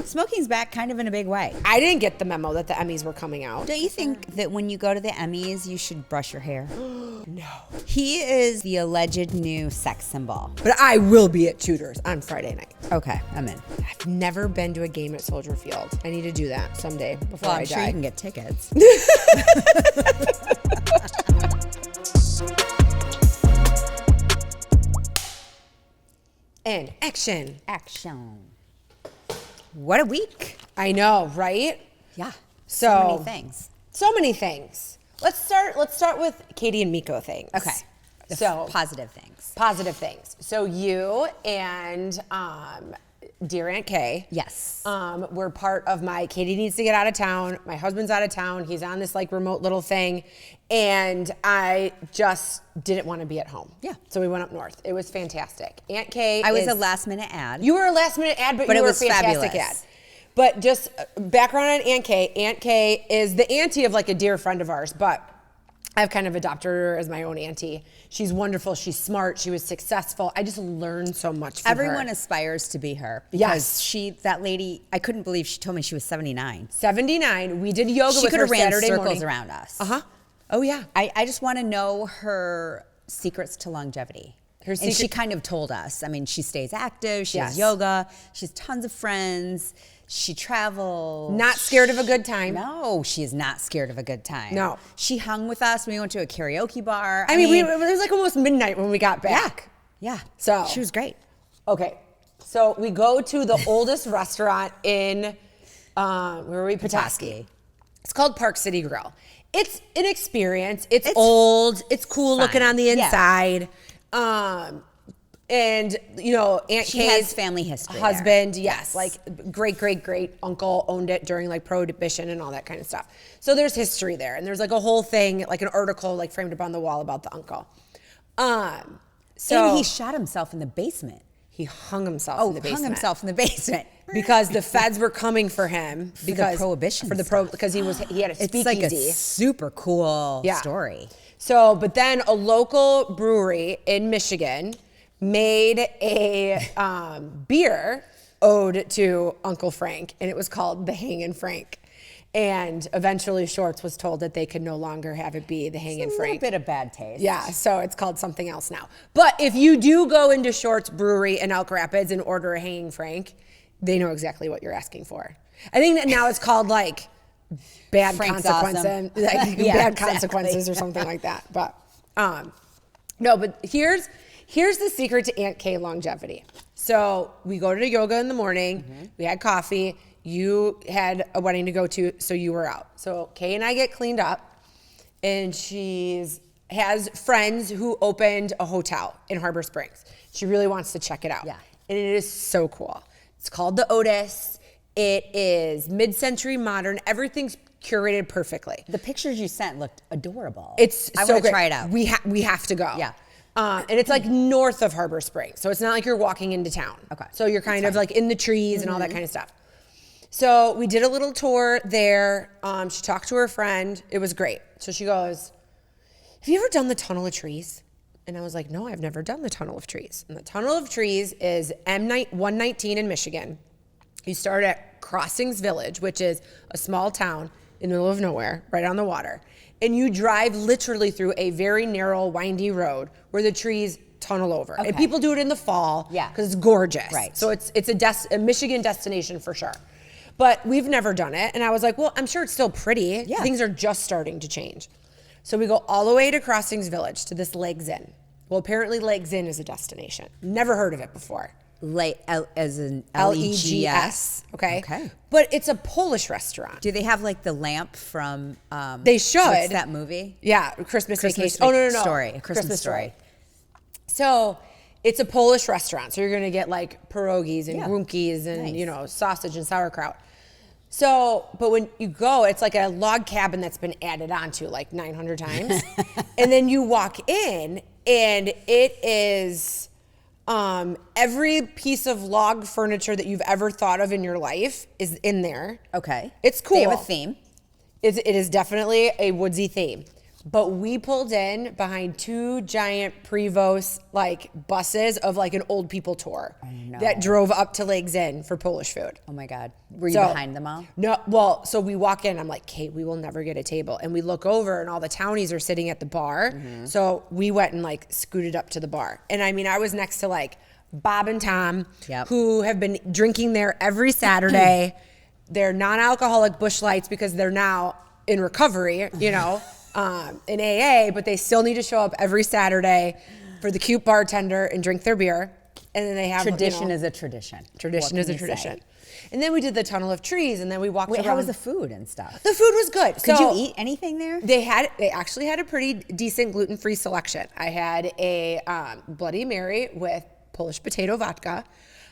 Smoking's back kind of in a big way. I didn't get the memo that the Emmys were coming out. Don't you think that when you go to the Emmys, you should brush your hair? No. He is the alleged new sex symbol. But I will be at Tudor's on Friday night. Okay, I'm in. I've never been to a game at Soldier Field. I need to do that someday before Well, I I'm die. sure you can get tickets. And action. Action. What a week. I know, right? Yeah. So many things. So many things. Let's start with Katie and Meko things. Okay. So positive things. Positive things. So you and dear Aunt Kay. Yes. Were part of my Katie needs to get out of town. My husband's out of town. He's on this like remote little thing. And I just didn't want to be at home. Yeah. So we went up north. It was fantastic. Aunt Kay I was a last minute ad. You were a last minute ad, but you it were was a fantastic fabulous. ad. But just background on Aunt Kay. Aunt Kay is the auntie of like a dear friend of ours, but I've kind of adopted her as my own auntie. She's wonderful. She's smart. She was successful. I just learned so much from her. Everyone aspires to be her. Yes. Because that lady, I couldn't believe she told me she was 79. 79. We did yoga She with could her have ran Saturday circles morning. around us. Uh-huh. Oh, yeah. I just want to know her secrets to longevity. Her And she kind of told us. I mean, she stays active. She Yes. does yoga. She has tons of friends. She travels. Not scared of a good time. No, she is not scared of a good time. No. She hung with us. We went to a karaoke bar. I mean, it was like almost midnight when we got back. Yeah. So she was great. Okay. So we go to the oldest restaurant in, where were we? Petoskey. It's called Park City Grill. It's an experience. It's old. It's cool fine. looking on the Yeah. inside. And you know, Aunt She Kay's has family history husband, there. yes, like great uncle owned it during like Prohibition and all that kind of stuff. So there's history there, and there's like a whole thing, like an article, like framed up on the wall about the uncle. So And he shot himself in the basement. he hung himself in the basement. Hung himself in the basement. Because the feds were coming for him because Prohibition because he had a speakeasy. It's like a super cool story. So, but then a local brewery in Michigan made a beer ode to Uncle Frank, and it was called the Hangin' Frank. And eventually Shorts was told that they could no longer have it be the Hangin' A Frank. little bit of bad taste. Yeah, so it's called something else now. But if you do go into Shorts Brewery in Elk Rapids and order a Hanging Frank, they know exactly what you're asking for. I think that now it's called like bad Frank's consequences, awesome. like Yeah, bad exactly. consequences or something like that. But no, but here's the secret to Aunt Kay longevity. So we go to yoga in the morning. We had coffee. You had a wedding to go to, so you were out. So Kay and I get cleaned up, and has friends who opened a hotel in Harbor Springs. She really wants to check it out. Yeah. And it is so cool. It's called the Otis. It is mid-century modern. Everything's curated perfectly. The pictures you sent looked adorable. I so want to try it out. We have to go. Yeah. And it's like north of Harbor Springs. So it's not like you're walking into town. Okay. So you're kind of like in the trees and all that kind of stuff. So we did a little tour there. She talked to her friend. It was great. So she goes, have you ever done the Tunnel of Trees? And I was like, no, I've never done the Tunnel of Trees. And the Tunnel of Trees is M119 in Michigan. You start at Crossings Village, which is a small town in the middle of nowhere, right on the water. And you drive literally through a very narrow, windy road where the trees tunnel over. Okay. And people do it in the fall Yeah. because it's gorgeous. Right. So it's a Michigan destination for sure. But we've never done it. And I was like, well, I'm sure it's still pretty. Yeah. Things are just starting to change. So we go all the way to Crossings Village to this Legs Inn. Well, apparently Legs Inn is a destination. Never heard of it before. As in Legs. Okay. Okay. But it's a Polish restaurant. Do they have like the lamp from? They should. What's that movie? Yeah, Christmas Christmas Vacation. Oh, no. Story. A Christmas Story. So it's a Polish restaurant. So you're going to get like pierogies and Yeah. grunkies and, Nice. sausage and sauerkraut. So, but when you go, it's like a log cabin that's been added onto like 900 times. And then you walk in and it is every piece of log furniture that you've ever thought of in your life is in there. Okay. It's cool. They have a theme. It is definitely a woodsy theme. But we pulled in behind 2 giant Prevost like buses of like an old people tour that drove up to Legs Inn for Polish food. Oh my God. Were you behind them all? No, well, so we walk in, I'm like, Kate, we will never get a table. And we look over and all the townies are sitting at the bar. So we went and like scooted up to the bar. And I mean, I was next to like Bob and Tom, who have been drinking there every Saturday. They're non-alcoholic Busch Lights because they're now in recovery, you know. In AA, but they still need to show up every Saturday for the cute bartender and drink their beer. And then they have tradition is a tradition. Tradition is a tradition. And then we did the tunnel of trees, and then we walked around. How was the food and stuff? The food was good. Could you eat anything there? They actually had a pretty decent gluten-free selection. I had a Bloody Mary with Polish potato vodka.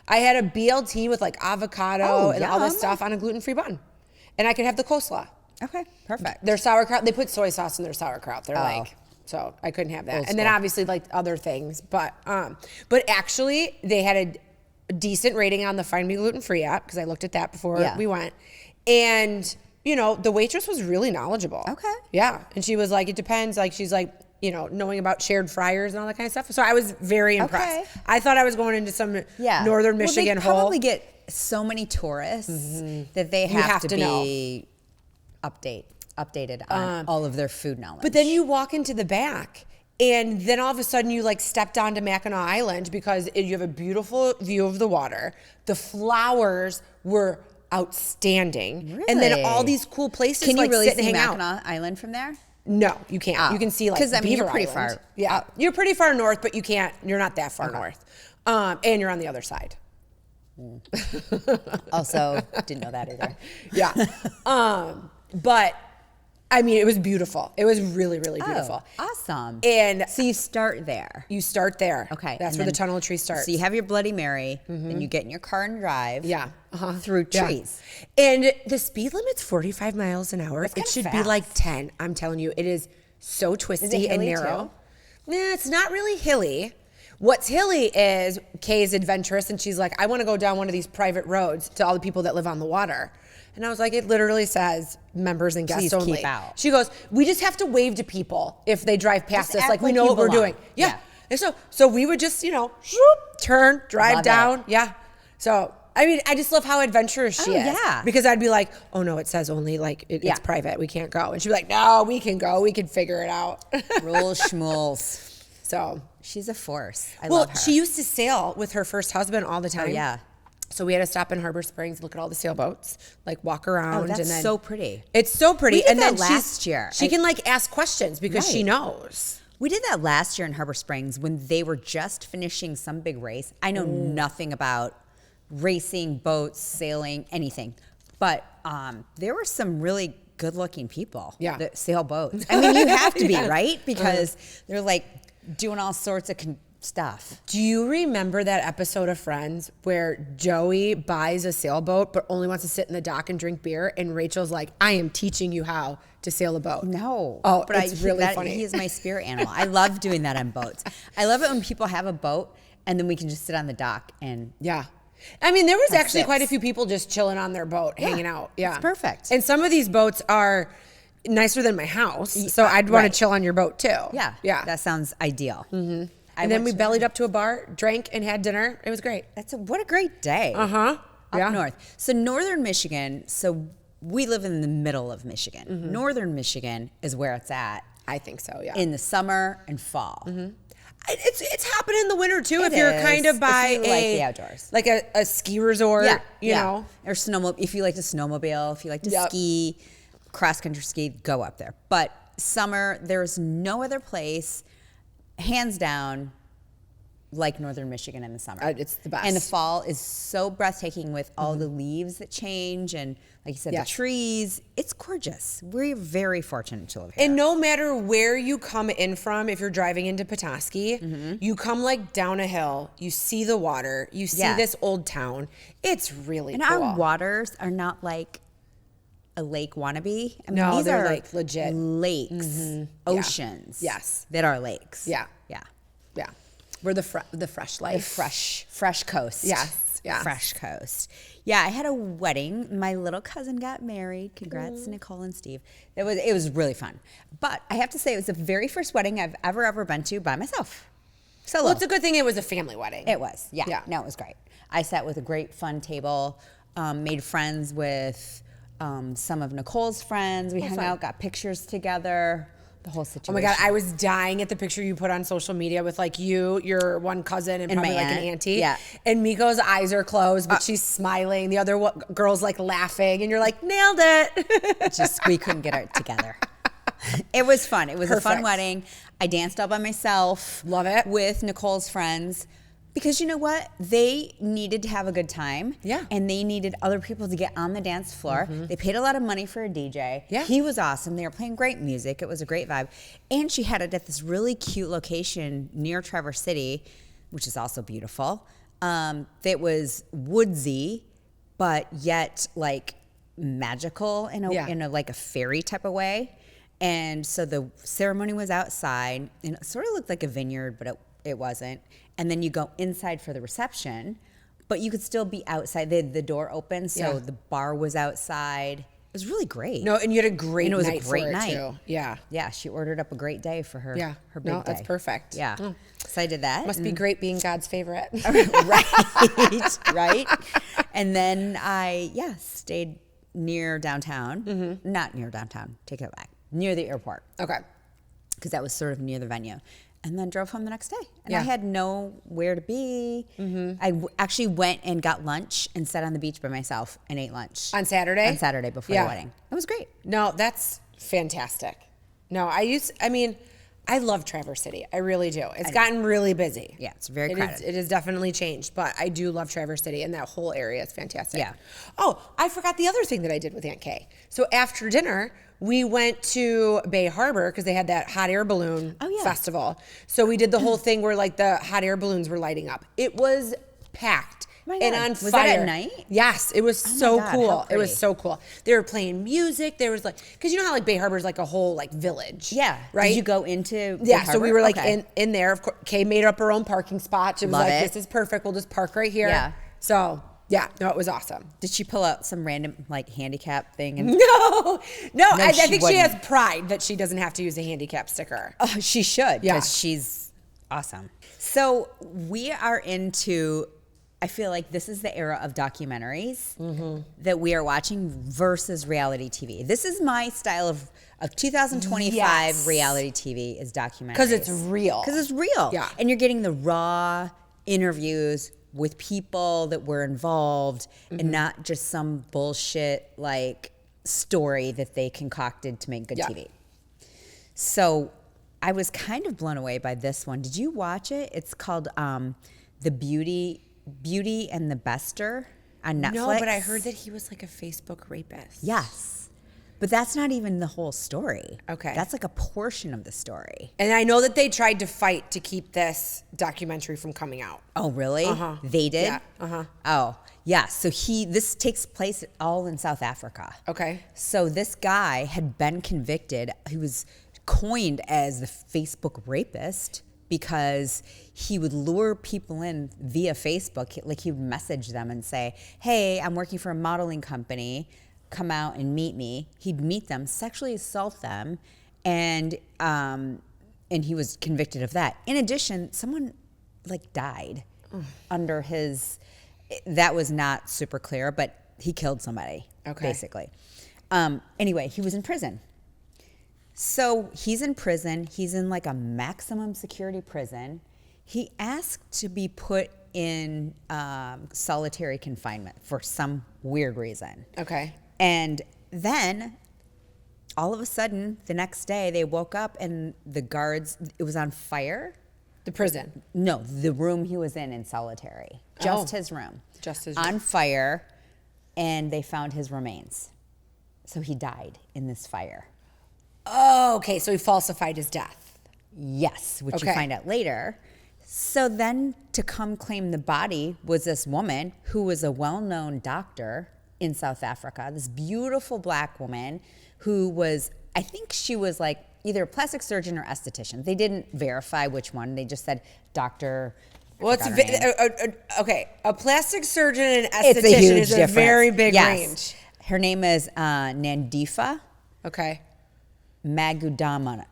I had a BLT with like avocado and all this stuff on a gluten-free bun. And I could have the coleslaw. Okay, perfect. Their sauerkraut, they put soy sauce in their sauerkraut. They're like, so I couldn't have that. And then obviously like other things, but actually they had a decent rating on the Find Me Gluten Free app because I looked at that before we went. And, you know, the waitress was really knowledgeable. Okay. Yeah. And she was like, it depends. Like, she's like, you know, knowing about shared fryers and all that kind of stuff. So I was very impressed. Okay. I thought I was going into some northern Michigan hole. They probably get so many tourists that they have to be updated on all of their food knowledge. But then you walk into the back, and then all of a sudden you like stepped onto Mackinac Island because you have a beautiful view of the water. The flowers were outstanding. Really? And then all these cool places. Can you really sit and see hang out. Mackinac Island from there? No, you can't. You can see like Beaver you're pretty Island. far. Yeah, you're pretty far north, but you can't. You're not that far north, and you're on the other side. Also, didn't know that either. Yeah, but I mean, it was beautiful. It was really, really beautiful. Awesome. And so you start there. You start there. Okay. That's where the tunnel of trees starts. So you have your Bloody Mary, then you get in your car and drive. Through trees. And the speed limit's 45 miles an hour. It should be like 10. I'm telling you, it is so twisty and narrow. Nah, it's not really hilly. What's hilly is Kay's adventurous, and she's like, I want to go down one of these private roads to all the people that live on the water. And I was like, it literally says members and guests only. Keep out. She goes, we just have to wave to people if they drive past us. Like we know what we're doing. Yeah. And so we would just, you know, turn, drive down. Yeah. So, I mean, I just love how adventurous she is. Yeah. Because I'd be like, oh no, it says only like it's private. We can't go. And she'd be like, no, we can go. We can figure it out. Rules schmools. So she's a force. I love her. She used to sail with her first husband all the time. Oh, yeah. So we had to stop in Harbor Springs, look at all the sailboats, like walk around. Oh, that's and then, so pretty. It's so pretty. We did and that then last year. She can like ask questions because she knows. We did that last year in Harbor Springs when they were just finishing some big race. I know nothing about racing, boats, sailing, anything. But there were some really good-looking people that sail boats. I mean, you have to be, right? Because they're like doing all sorts of stuff. Do you remember that episode of Friends where Joey buys a sailboat but only wants to sit in the dock and drink beer, and Rachel's like, I am teaching you how to sail a boat? No. Oh, but it's really funny. He is my spirit animal. I love doing that on boats. I love it when people have a boat and then we can just sit on the dock and I mean, there was actually quite a few people just chilling on their boat, hanging out. Yeah. It's perfect. And some of these boats are nicer than my house, so I'd want to chill on your boat too. Yeah. That sounds ideal. Mm-hmm. And then we bellied up to a bar, drank, and had dinner. It was great. What a great day. Up north. So northern Michigan, so we live in the middle of Michigan. Northern Michigan is where it's at. I think so, yeah. In the summer and fall. It's happening in the winter too. If you're kind of by like the outdoors, like a ski resort, you know, or snowmobile. If you like to snowmobile, if you like to ski, cross country ski, go up there. But summer, there's no other place, hands down, like northern Michigan in the summer. It's the best. And the fall is so breathtaking with all the leaves that change and, like you said, the trees. It's gorgeous. We're very fortunate to live here. And no matter where you come in from, if you're driving into Petoskey, you come like down a hill, you see the water, you see this old town. It's really cool. And our waters are not like a lake wannabe. I mean, no, these they're are like legit lakes, oceans. Yes. That are lakes. Yeah. We're the fresh life. The fresh coast. Yes. Yes. Fresh Coast. Yeah, I had a wedding. My little cousin got married. Congrats to Nicole and Steve. It was really fun. But I have to say, it was the very first wedding I've ever been to by myself. Solo. Well, it's a good thing it was a family wedding. It was. Yeah. No, it was great. I sat with a great fun table, made friends with some of Nicole's friends. We hung out, got pictures together. The whole situation. Oh my God, I was dying at the picture you put on social media with like you, your one cousin, and probably my like an aunt. auntie. Yeah. And Miko's eyes are closed, but she's smiling. The other girl's like laughing, and you're like, nailed it. Just we couldn't get it together. It was fun. It was a fun Perfect. wedding. I danced all by myself. Love it. With Nicole's friends. Because you know what? They needed to have a good time. Yeah. And they needed other people to get on the dance floor. They paid a lot of money for a DJ. Yeah. He was awesome. They were playing great music. It was a great vibe. And she had it at this really cute location near Traverse City, which is also beautiful. That was woodsy, but yet like magical in a like a fairy type of way. And so the ceremony was outside, and it sort of looked like a vineyard, but it wasn't. And then you go inside for the reception, but you could still be outside. They had the door open, so the bar was outside. It was really great. No, and you had a great And it was a night great for it night. too. Yeah. Yeah, she ordered up a great day for her. Her big day. That's perfect. Yeah, so I did that. Must be great being God's favorite. right. And then I stayed near downtown. Not near downtown. Take it back. Near the airport. Okay. Because that was sort of near the venue. And then drove home the next day. And Yeah. I had nowhere to be. I actually went and got lunch and sat on the beach by myself and ate lunch. On Saturday? On Saturday before the wedding. It was great. No, that's fantastic. No, I love Traverse City. I really do. It's gotten really busy. Yeah, it's very crowded. It has definitely changed, but I do love Traverse City, and that whole area is fantastic. Yeah. Oh, I forgot the other thing that I did with Aunt Kay. So after dinner, we went to Bay Harbor because they had that hot air balloon festival. So we did the whole thing where like the hot air balloons were lighting up. It was packed. Oh my And God. on Was fire. that at night? Yes, it was so God, how cool. It was pretty. so cool. They were playing music. There was like, because you know how like Bay Harbor is like a whole like village. Yeah. Right. Did you go into Bay Yeah, so we Harbor? were like Okay. in there. Of course, Kay made up her own parking spot. It was Love like, it. this is perfect. We'll just park right here. Yeah. So yeah, no, it was awesome. Did she pull out some random like handicap thing? And No, I she think she has wouldn't. pride that she doesn't have to use a handicap sticker. Oh, she should. Yeah. Because she's awesome. So we are into, I feel like this is the era of documentaries that we are watching versus reality TV. This is my style of 2025 Yes. reality TV is documentaries. Because it's real. Because it's real. Yeah. And you're getting the raw interviews with people that were involved and not just some bullshit like story that they concocted to make good TV. So I was kind of blown away by this one. Did you watch it? It's called The Beauty and the Bester on Netflix. No, but I heard that he was like a Facebook rapist. Yes. But that's not even the whole story. Okay. That's like a portion of the story. And I know that they tried to fight to keep this documentary from coming out. Oh, really? Uh-huh. They did? Yeah. Oh, yeah. So this takes place all in South Africa. Okay. So this guy had been convicted. He was coined as the Facebook rapist because he would lure people in via Facebook. Like he would message them and say, hey, I'm working for a modeling company. Come out and meet me. He'd meet them, sexually assault them, and he was convicted of that. In addition, someone like died under his. That was not super clear, but he killed somebody. Okay. Basically. Anyway, he was in prison. So he's in prison. He's in like a maximum security prison. He asked to be put in solitary confinement for some weird reason. Okay. And then all of a sudden, the next day, they woke up and the guards, it was on fire. The prison. No, the room he was in solitary. Just Oh. his room. Just his on room. fire, and they found his remains. So he died in this fire. Oh, okay. So he falsified his death. Yes, which you Okay. find out later. So then to come claim the body was this woman who was a well-known doctor in South Africa, this beautiful black woman who was, I think she was like either a plastic surgeon or esthetician. They didn't verify which one. They just said doctor Well, it's okay. A plastic surgeon and It's a esthetician huge is a difference. very big Yes. range. Her name is Nandifa Okay. Magudaman.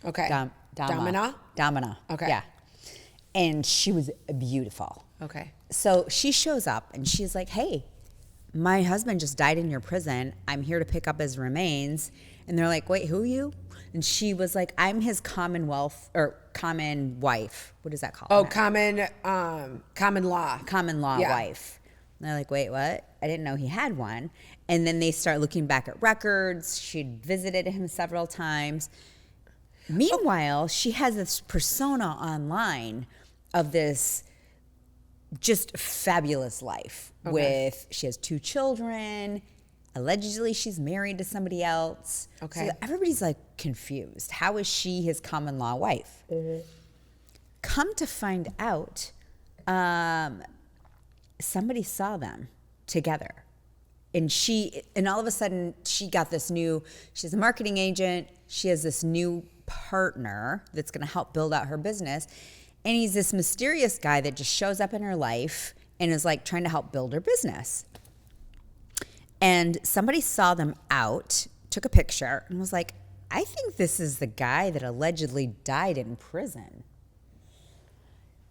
Okay. Damana. Okay. Yeah. And she was beautiful. Okay. So she shows up and she's like, hey, my husband just died in your prison. I'm here to pick up his remains. And they're like, wait, who are you? And she was like, I'm his common wife. What is that called? Oh, common law. Common law Yeah. wife. And they're like, wait, what? I didn't know he had one. And then they start looking back at records. She'd visited him several times. Meanwhile, she has this persona online of this just fabulous life with, she has 2 children. Allegedly, she's married to somebody else. Okay. So everybody's like confused. How is she his common law wife? Come to find out, somebody saw them together. And all of a sudden, she's a marketing agent. She has this new partner that's going to help build out her business. And he's this mysterious guy that just shows up in her life and is like trying to help build her business. And somebody saw them out, took a picture, and was like, I think this is the guy that allegedly died in prison.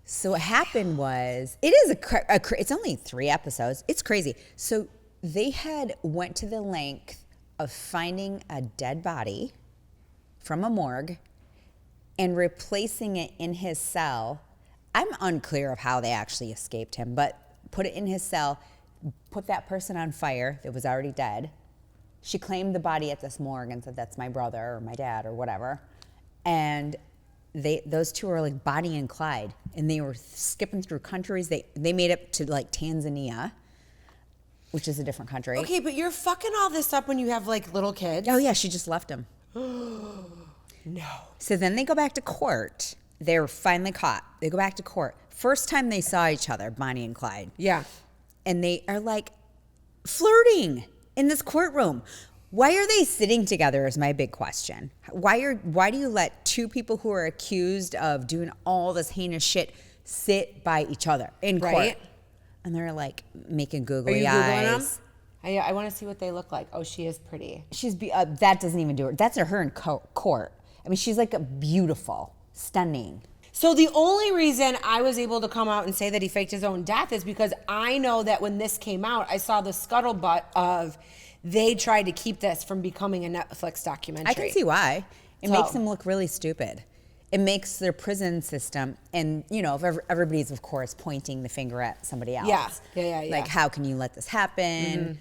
So what happened was, it's only 3 episodes. It's crazy. So they went to the length of finding a dead body from a morgue and replacing it in his cell. I'm unclear of how they actually escaped him, but put it in his cell, put that person on fire that was already dead. She claimed the body at this morgue and said, that's my brother or my dad or whatever. And those 2 were like Bonnie and Clyde, and they were skipping through countries. They made it to like Tanzania, which is a different country. Okay, but you're fucking all this up when you have like little kids. Oh yeah, she just left him. No. So then they go back to court. They're finally caught. They go back to court. First time they saw each other, Bonnie and Clyde. Yeah. And they are like flirting in this courtroom. Why are they sitting together is my big question. Why do you let 2 people who are accused of doing all this heinous shit sit by each other in court? Right. And they're like making Are googly you Googling eyes. them? I want to see what they look like. Oh, she is pretty. That doesn't even do her. That's her in court. I mean, she's like a beautiful, stunning. So the only reason I was able to come out and say that he faked his own death is because I know that when this came out, I saw the scuttlebutt of they tried to keep this from becoming a Netflix documentary. I can see why. It So- makes them look really stupid. It makes their prison system, and if everybody's of course pointing the finger at somebody else. Yeah. Like, how can you let this happen?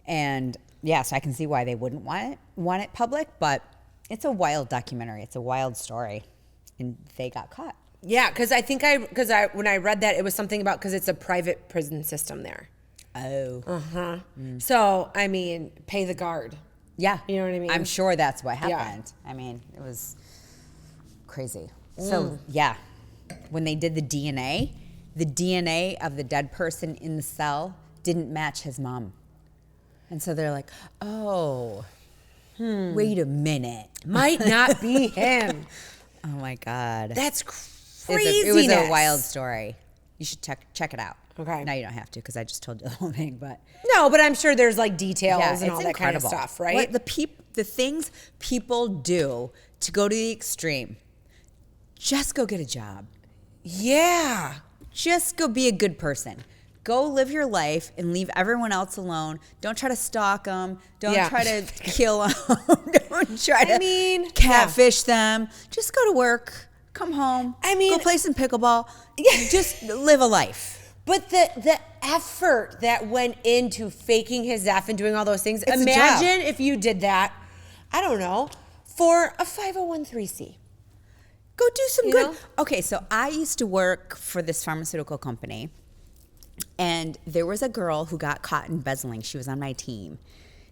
And so I can see why they wouldn't want it public, but it's a wild documentary. It's a wild story, and they got caught. Yeah, because when I read that, it was something about because it's a private prison system there. Oh. So I mean, pay the guard. Yeah. You know what I mean? I'm sure that's what Yeah. happened. I mean, it was crazy. So, yeah, when they did the DNA of the dead person in the cell didn't match his mom. And so they're like, oh, wait a minute. Might not be him. Oh, my God. That's It craziness. was a wild story. You should check it out. Okay. Now you don't have to because I just told you the whole thing, but No, but I'm sure there's like details and it's all that kind of incredible. stuff, right? What the things people do to go to the extreme. Just go get a job. Yeah. Just go be a good person. Go live your life and leave everyone else alone. Don't try to stalk them. Don't try to kill them. Don't try to catfish them. Just go to work. Come home. Go play some pickleball. Just live a life. But the effort that went into faking his death and doing all those things. It's a Imagine if you did that, I don't know, for a 501c. Go do some You good. know? Okay, so I used to work for this pharmaceutical company, and there was a girl who got caught embezzling. She was on my team.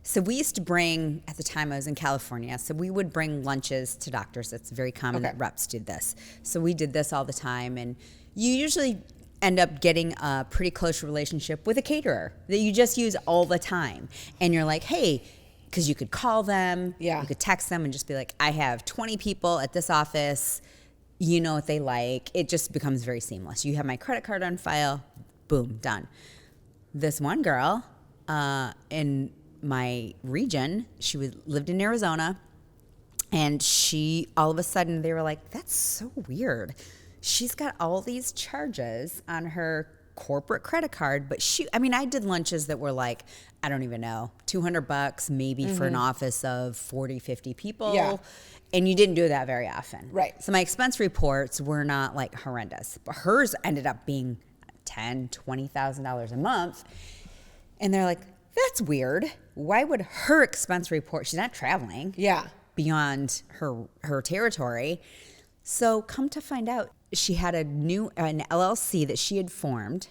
So we used to bring, at the time I was in California, so we would bring lunches to doctors. It's very common that reps did this. So we did this all the time, and you usually end up getting a pretty close relationship with a caterer that you just use all the time. And you're like, hey, because you could call them, you could text them and just be like, I have 20 people at this office. You know what they like. It just becomes very seamless. You have my credit card on file, boom, done. This one girl in my region, lived in Arizona, and she, all of a sudden, they were like, that's so weird. She's got all these charges on her corporate credit card, but I did lunches that were like, I don't even know, $200 maybe for an office of 40, 50 people. Yeah. And you didn't do that very often. Right. So my expense reports were not like horrendous, but hers ended up being $10,000, $20,000 a month. And they're like, that's weird. Why would her expense report, she's not traveling beyond her territory. So come to find out, she had an LLC that she had formed.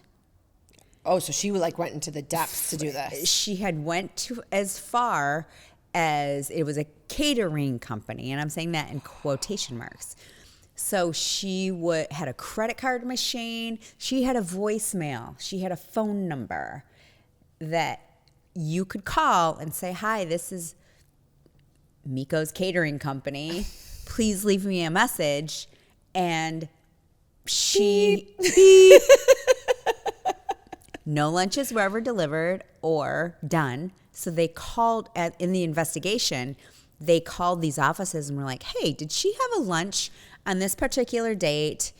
Oh, so she went into the depths to do this. She had went to as far as it was a catering company, and I'm saying that in quotation marks. So she had a credit card machine. She had a voicemail. She had a phone number that you could call and say, hi, this is Meko's catering company. Please leave me a message. And she beep. No lunches were ever delivered or done. So they called in the investigation, they called these offices and were like, hey, did she have a lunch on this particular date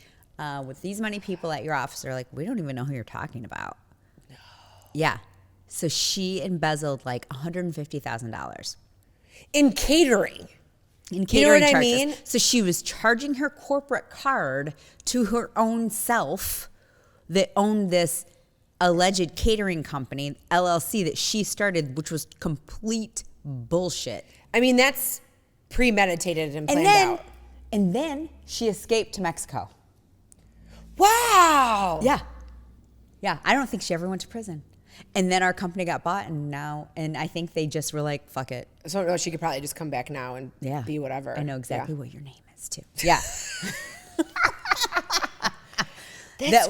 with these many people at your office? They're like, we don't even know who you're talking about. No. Yeah. So she embezzled like $150,000. In catering. In catering what charges. I mean? So she was charging her corporate card to her own self that owned this alleged catering company, LLC, that she started, which was complete bullshit. I mean, that's premeditated and planned out. And then she escaped to Mexico. Wow. Yeah. Yeah. I don't think she ever went to prison. And then our company got bought, and I think they just were like, fuck it. So she could probably just come back now and be whatever. I know exactly what your name is, too. Yeah. That's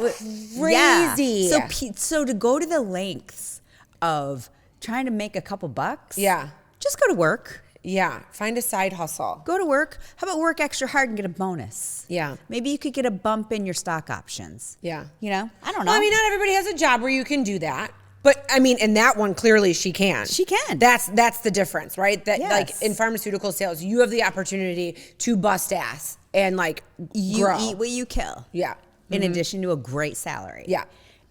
crazy. Yeah. So to go to the lengths of trying to make a couple bucks, just go to work. Yeah, find a side hustle. Go to work. How about work extra hard and get a bonus? Yeah. Maybe you could get a bump in your stock options. Yeah. You know? I don't know. Well, I mean, not everybody has a job where you can do that. But I mean, in that one, clearly she can. She can. That's the difference, right? That Yes. like in pharmaceutical sales, you have the opportunity to bust ass and like You grow. eat what you kill. Yeah. In addition to a great salary. Yeah.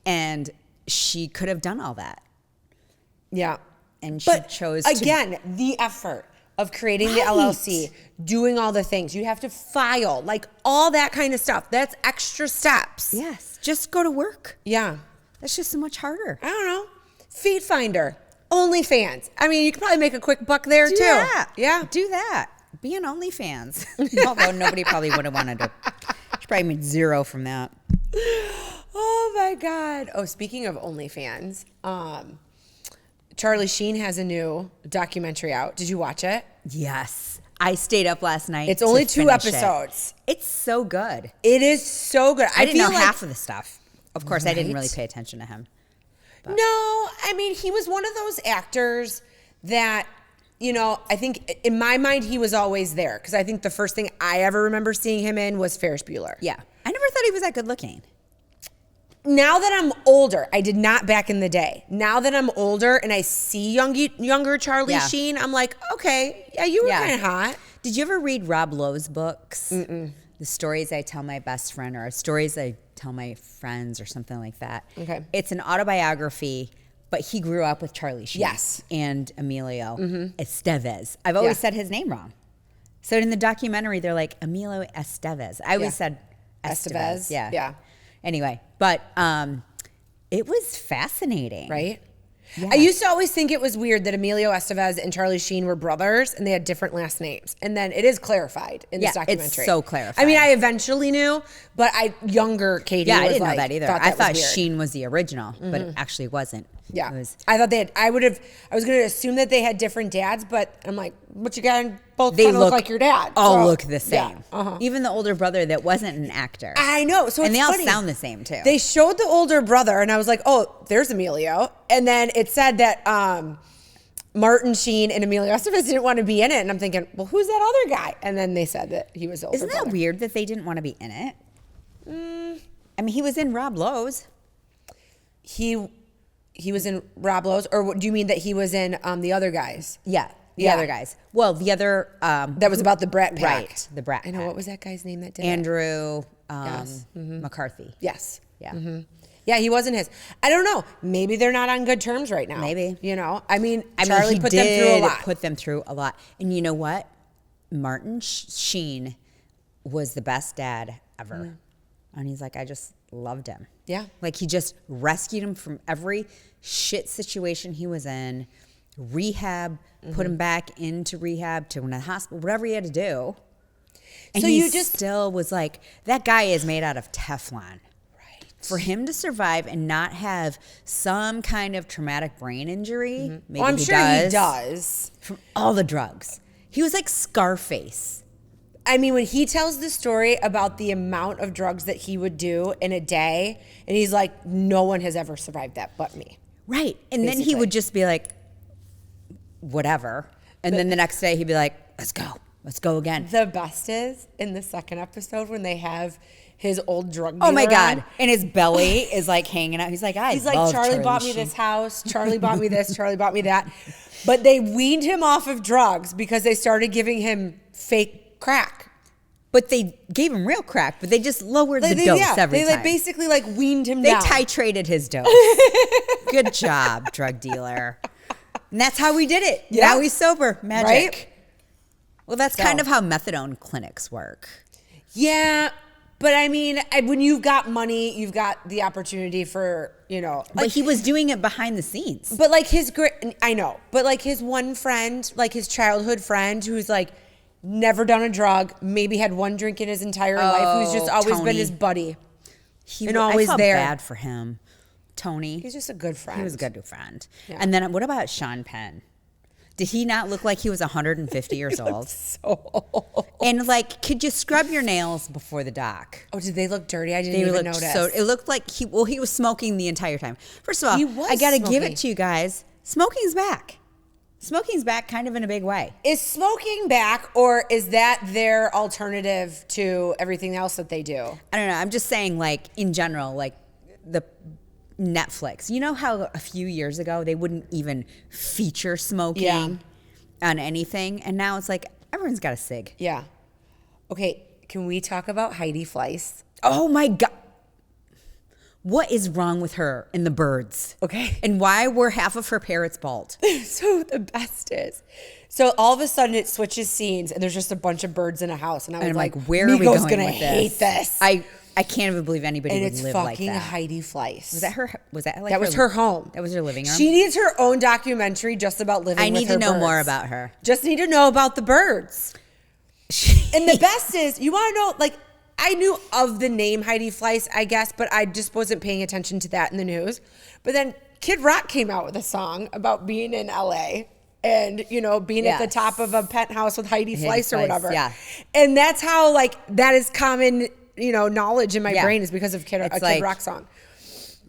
And she could have done all that. Yeah. And she chose to. Again, the effort of creating the LLC, doing all the things. You have to file, like all that kind of stuff. That's extra steps. Yes. Just go to work. Yeah. That's just so much harder. I don't know. Feed Finder, OnlyFans. I mean, you could probably make a quick buck there too. That. Yeah. Do that. Be an OnlyFans. Although nobody probably would have wanted to. She probably made zero from that. Oh my God. Oh, speaking of OnlyFans, Charlie Sheen has a new documentary out. Did you watch it? Yes. I stayed up last night. It's only 2 finish episodes. It's so good. It is so good. I didn't feel know like, half of the stuff. Of course, I didn't really Right? pay attention to him. No, I mean, he was one of those actors that, you know, I think in my mind, he was always there. Because I think the first thing I ever remember seeing him in was Ferris Bueller. Yeah. I never thought he was that good looking. Now that I'm older, I did not back in the day. Now that I'm older and I see younger Charlie Sheen, I'm like, okay, yeah, you were kind of hot. Did you ever read Rob Lowe's books? The Stories I Tell My Best Friend, or Stories I Tell My Friends, or something like that. Okay. It's an autobiography, but he grew up with Charlie Sheen. Yes. And Emilio Estevez. I've always said his name wrong. So in the documentary, they're like, Emilio Estevez. I always said Estevez. Yeah. Yeah. Anyway, but it was fascinating. Right? Yeah. I used to always think it was weird that Emilio Estevez and Charlie Sheen were brothers and they had different last names. And then it is clarified in this documentary. It's so clarified. I mean, I eventually knew, but younger Katie was I didn't like, know that either. thought I that thought was weird. Sheen was the original, but it actually wasn't. Yeah. It was, I thought I was going to assume that they had different dads, but I'm like, but you got both they kind of look like your dad. all So, look the same. Yeah. Even the older brother that wasn't an actor. I know. So and it's they all funny. sound the same too. They showed the older brother, and I was like, oh, there's Emilio. And then it said that Martin Sheen and Emilio Estevez didn't want to be in it. And I'm thinking, well, who's that other guy? And then they said that he was the older Isn't that brother. weird that they didn't want to be in it? I mean, he was in Rob Lowe's. He was in Rob Lowe's, or do you mean that he was in the other guys? Yeah, the Yeah. other guys. Well, the other That was about the Brat Pack. right, the Brat I know, Pack. what was that guy's name that did it? Andrew Yes. McCarthy. Yes. Yeah. Yeah, he wasn't his. I don't know. Maybe they're not on good terms right now. Maybe. You know? I mean, he Charlie put them through a did lot. Put them through a lot. And you know what? Martin Sheen was the best dad ever. And he's like, I just loved him. Yeah. Like he just rescued him from every shit situation he was in, rehab, put him back into rehab, to the hospital, whatever he had to do. And So he you just- still was like, that guy is made out of Teflon. Right. For him to survive and not have some kind of traumatic brain injury, maybe Well, I'm he sure he does. from all the drugs. He was like Scarface. I mean, when he tells the story about the amount of drugs that he would do in a day, and he's like, no one has ever survived that but me. Right. And then he Basically. would just be like, whatever. And then the next day he'd be like, let's go. Let's go again. The best is in the second episode when they have his old drug dealer Oh my God. on. And his belly is like hanging out. He's like, He's like, love Charlie bought me Sheen." this house. Charlie bought me this. Charlie bought me that. But they weaned him off of drugs because they started giving him fake crack. But they gave him real crack, but they just lowered the dose every they time. like basically like weaned him They down. titrated his dose. Good job, drug dealer. And that's how we did it. Yeah. Now he's sober. Magic. Right? Well, that's kind of how methadone clinics work. Yeah, but I mean, when you've got money, you've got the opportunity for, you know. But he was doing it behind the scenes. But like his I know, but like his one friend, like his childhood friend who's like never done a drug, maybe had one drink in his entire life, who's just always been Tony. his buddy. And always I felt there. bad for him. Tony. He's just a good friend. He was a good friend. Yeah. And then what about Sean Penn? Did he not look like he was 150 years old? So, And like, could you scrub your nails before the doc? oh, did they look dirty? I didn't They even looked notice. so. It looked like he was smoking the entire time. First of all, He was I got to give smoking. it to you guys. Smoking's back. Smoking's back, kind of in a big way. Is smoking back, or is that their alternative to everything else that they do? I don't know. I'm just saying, like in general, like the Netflix. You know how a few years ago they wouldn't even feature smoking Yeah. on anything, and now it's like everyone's got a cig. Yeah. Okay, can we talk about Heidi Fleiss? Oh my God. What is wrong with her and the birds? Okay. And why were half of her parrots bald? So the best is, so all of a sudden it switches scenes and there's just a bunch of birds in a house, and I was And I'm like, where are we Miko's going gonna with hate this. I can't even believe anybody And would it's live like fucking that. Heidi Fleiss. Was that her? Was that like That was her home. That was her living room. She needs her own documentary just about living. I with need her to know birds. more about her. Just need to know about the birds. And the best is, you want to know, like, I knew of the name Heidi Fleiss, I guess, but I just wasn't paying attention to that in the news. But then Kid Rock came out with a song about being in LA and, you know, being at the Yes. top of a penthouse with Heidi Fleiss or Fleiss, whatever. yeah. And that's how, like, that is common, you know, knowledge in my Yeah. brain is because of a Kid like- Rock song.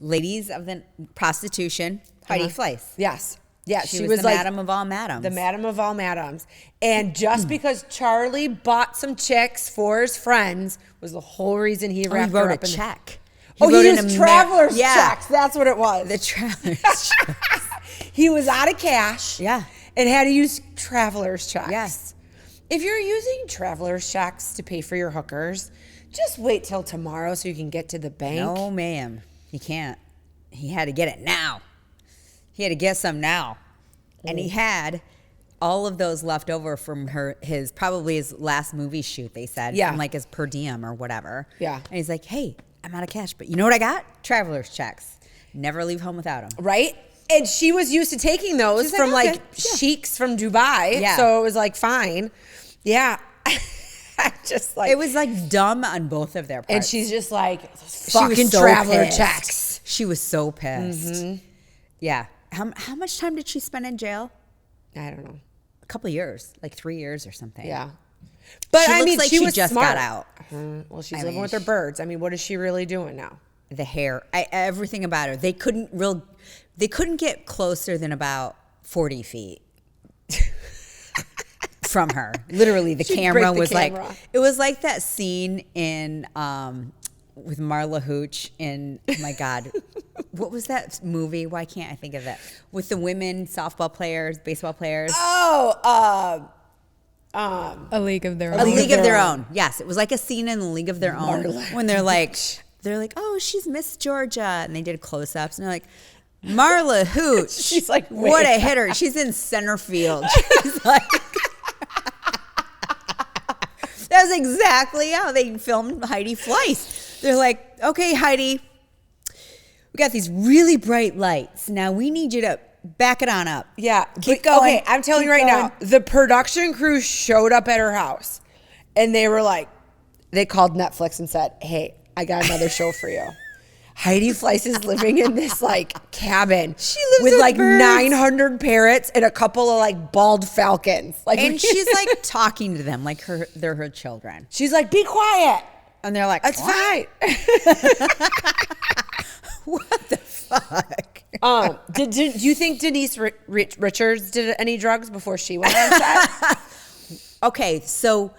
Ladies of the prostitution, Heidi Fleiss. Yes. Yeah, She was the like madam of all madams. the madam of all madams. And just because Charlie bought some chicks for his friends was the whole reason he Oh, he wrapped her wrote a up in check. Oh, he wrote used traveler's yeah, checks. That's what it was. the traveler's check. He was out of cash. Yeah. And had to use traveler's checks. Yes. If you're using traveler's checks to pay for your hookers, just wait till tomorrow so you can get to the bank. No, ma'am. He can't. He had to get it now. He had to get some now. And he had all of those left over from his last movie shoot, they said. Yeah. From like his per diem or whatever. Yeah. And he's like, hey, I'm out of cash, but you know what I got? Traveler's checks. Never leave home without them. Right? And she was used to taking those She's from like, like okay, yeah. sheiks from Dubai. Yeah. So it was like fine. Yeah. I just like It was like dumb on both of their parts. and she's just like She was fucking so traveler pissed. checks. She was so pissed. Mm-hmm. Yeah. How much time did she spend in jail? I don't know. A couple of years, like 3 years or something. Yeah. But She I looks mean, like she she was just smart. got out. Well, she's I living mean, with her birds. I mean, what is she really doing now? The hair, everything about her. They couldn't get closer than about 40 feet. from her. Literally, the She'd camera break the was camera. like, it was like that scene in with Marla Hooch in, oh my God, what was that movie? Why can't I think of it? With the women softball players, baseball players. Oh, A League of Their A Own. League of Their Own. Yes, it was like a scene in the League of Their Own Marla. when they're like, oh, she's Miss Georgia, and they did close-ups, and they're like, Marla Hooch. She's like, what wait. a hitter! She's in center field. She's like, that's exactly how they filmed Heidi Fleiss. They're like, okay, Heidi, we got these really bright lights. Now we need you to back it on up. Yeah. Keep But, going. Okay, I'm telling you Keep right going. now, the production crew showed up at her house and they were like, they called Netflix and said, hey, I got another show for you. Heidi Fleiss is living in this like cabin. She lives with with like birds. 900 parrots and a couple of like bald falcons. Like, And she's like talking to them like they're her children. she's like, be quiet. And they're like, It's "What? fine. What the fuck? Do you think Denise Richards did any drugs before she went on set? Okay, so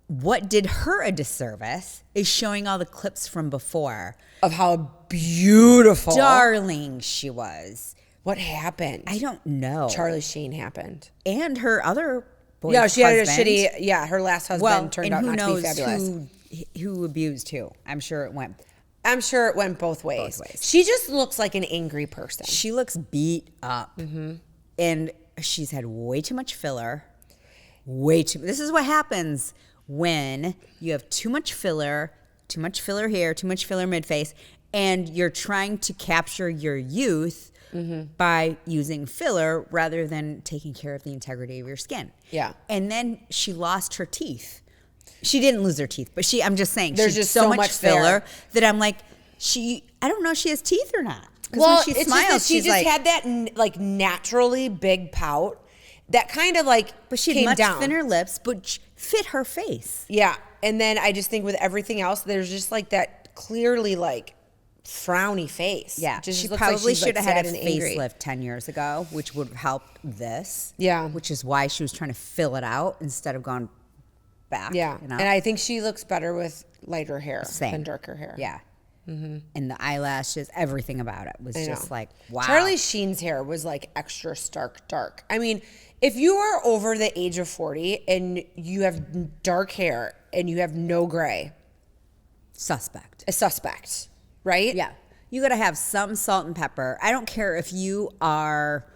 what did her a disservice is showing all the clips from before. Of how beautiful. Darling she was. What happened? I don't know. Charlie Sheen happened. And her other boy's Yeah, she had a husband. shitty. Yeah, her last husband Well, turned and out who not knows to be fabulous. who abused who. I'm sure it went. I'm sure it went both ways. Both ways. She just looks like an angry person. She looks beat up. Mm-hmm. And she's had way too much filler. This is what happens when you have too much filler here, too much filler mid-face, and you're trying to capture your youth by using filler rather than taking care of the integrity of your skin. Yeah. And then she lost her teeth. She didn't lose her teeth, but I'm just saying, There's she just so so much much filler there. that I'm like, I don't know if she has teeth or not. 'Cause Well, when she it's smiles, just that she she's just like, had that like naturally big pout that kind of like but she came had much down. thinner lips, but fit her face. Yeah, and then I just think with everything else, there's just like that clearly like frowny face. Yeah, Just she looks like probably she's, like, should have had sad a and angry. facelift 10 years ago, which would have helped this. Yeah. Which is why she was trying to fill it out instead of going back. Yeah, You know? and I think she looks better with lighter hair Same. than darker hair. Yeah. And the eyelashes, everything about it was I just know. like, wow. Charlie Sheen's hair was like extra stark dark. I mean, if you are over the age of 40 and you have dark hair and you have no gray, Suspect. a suspect, right? Yeah. You got to have some salt and pepper. I don't care if you are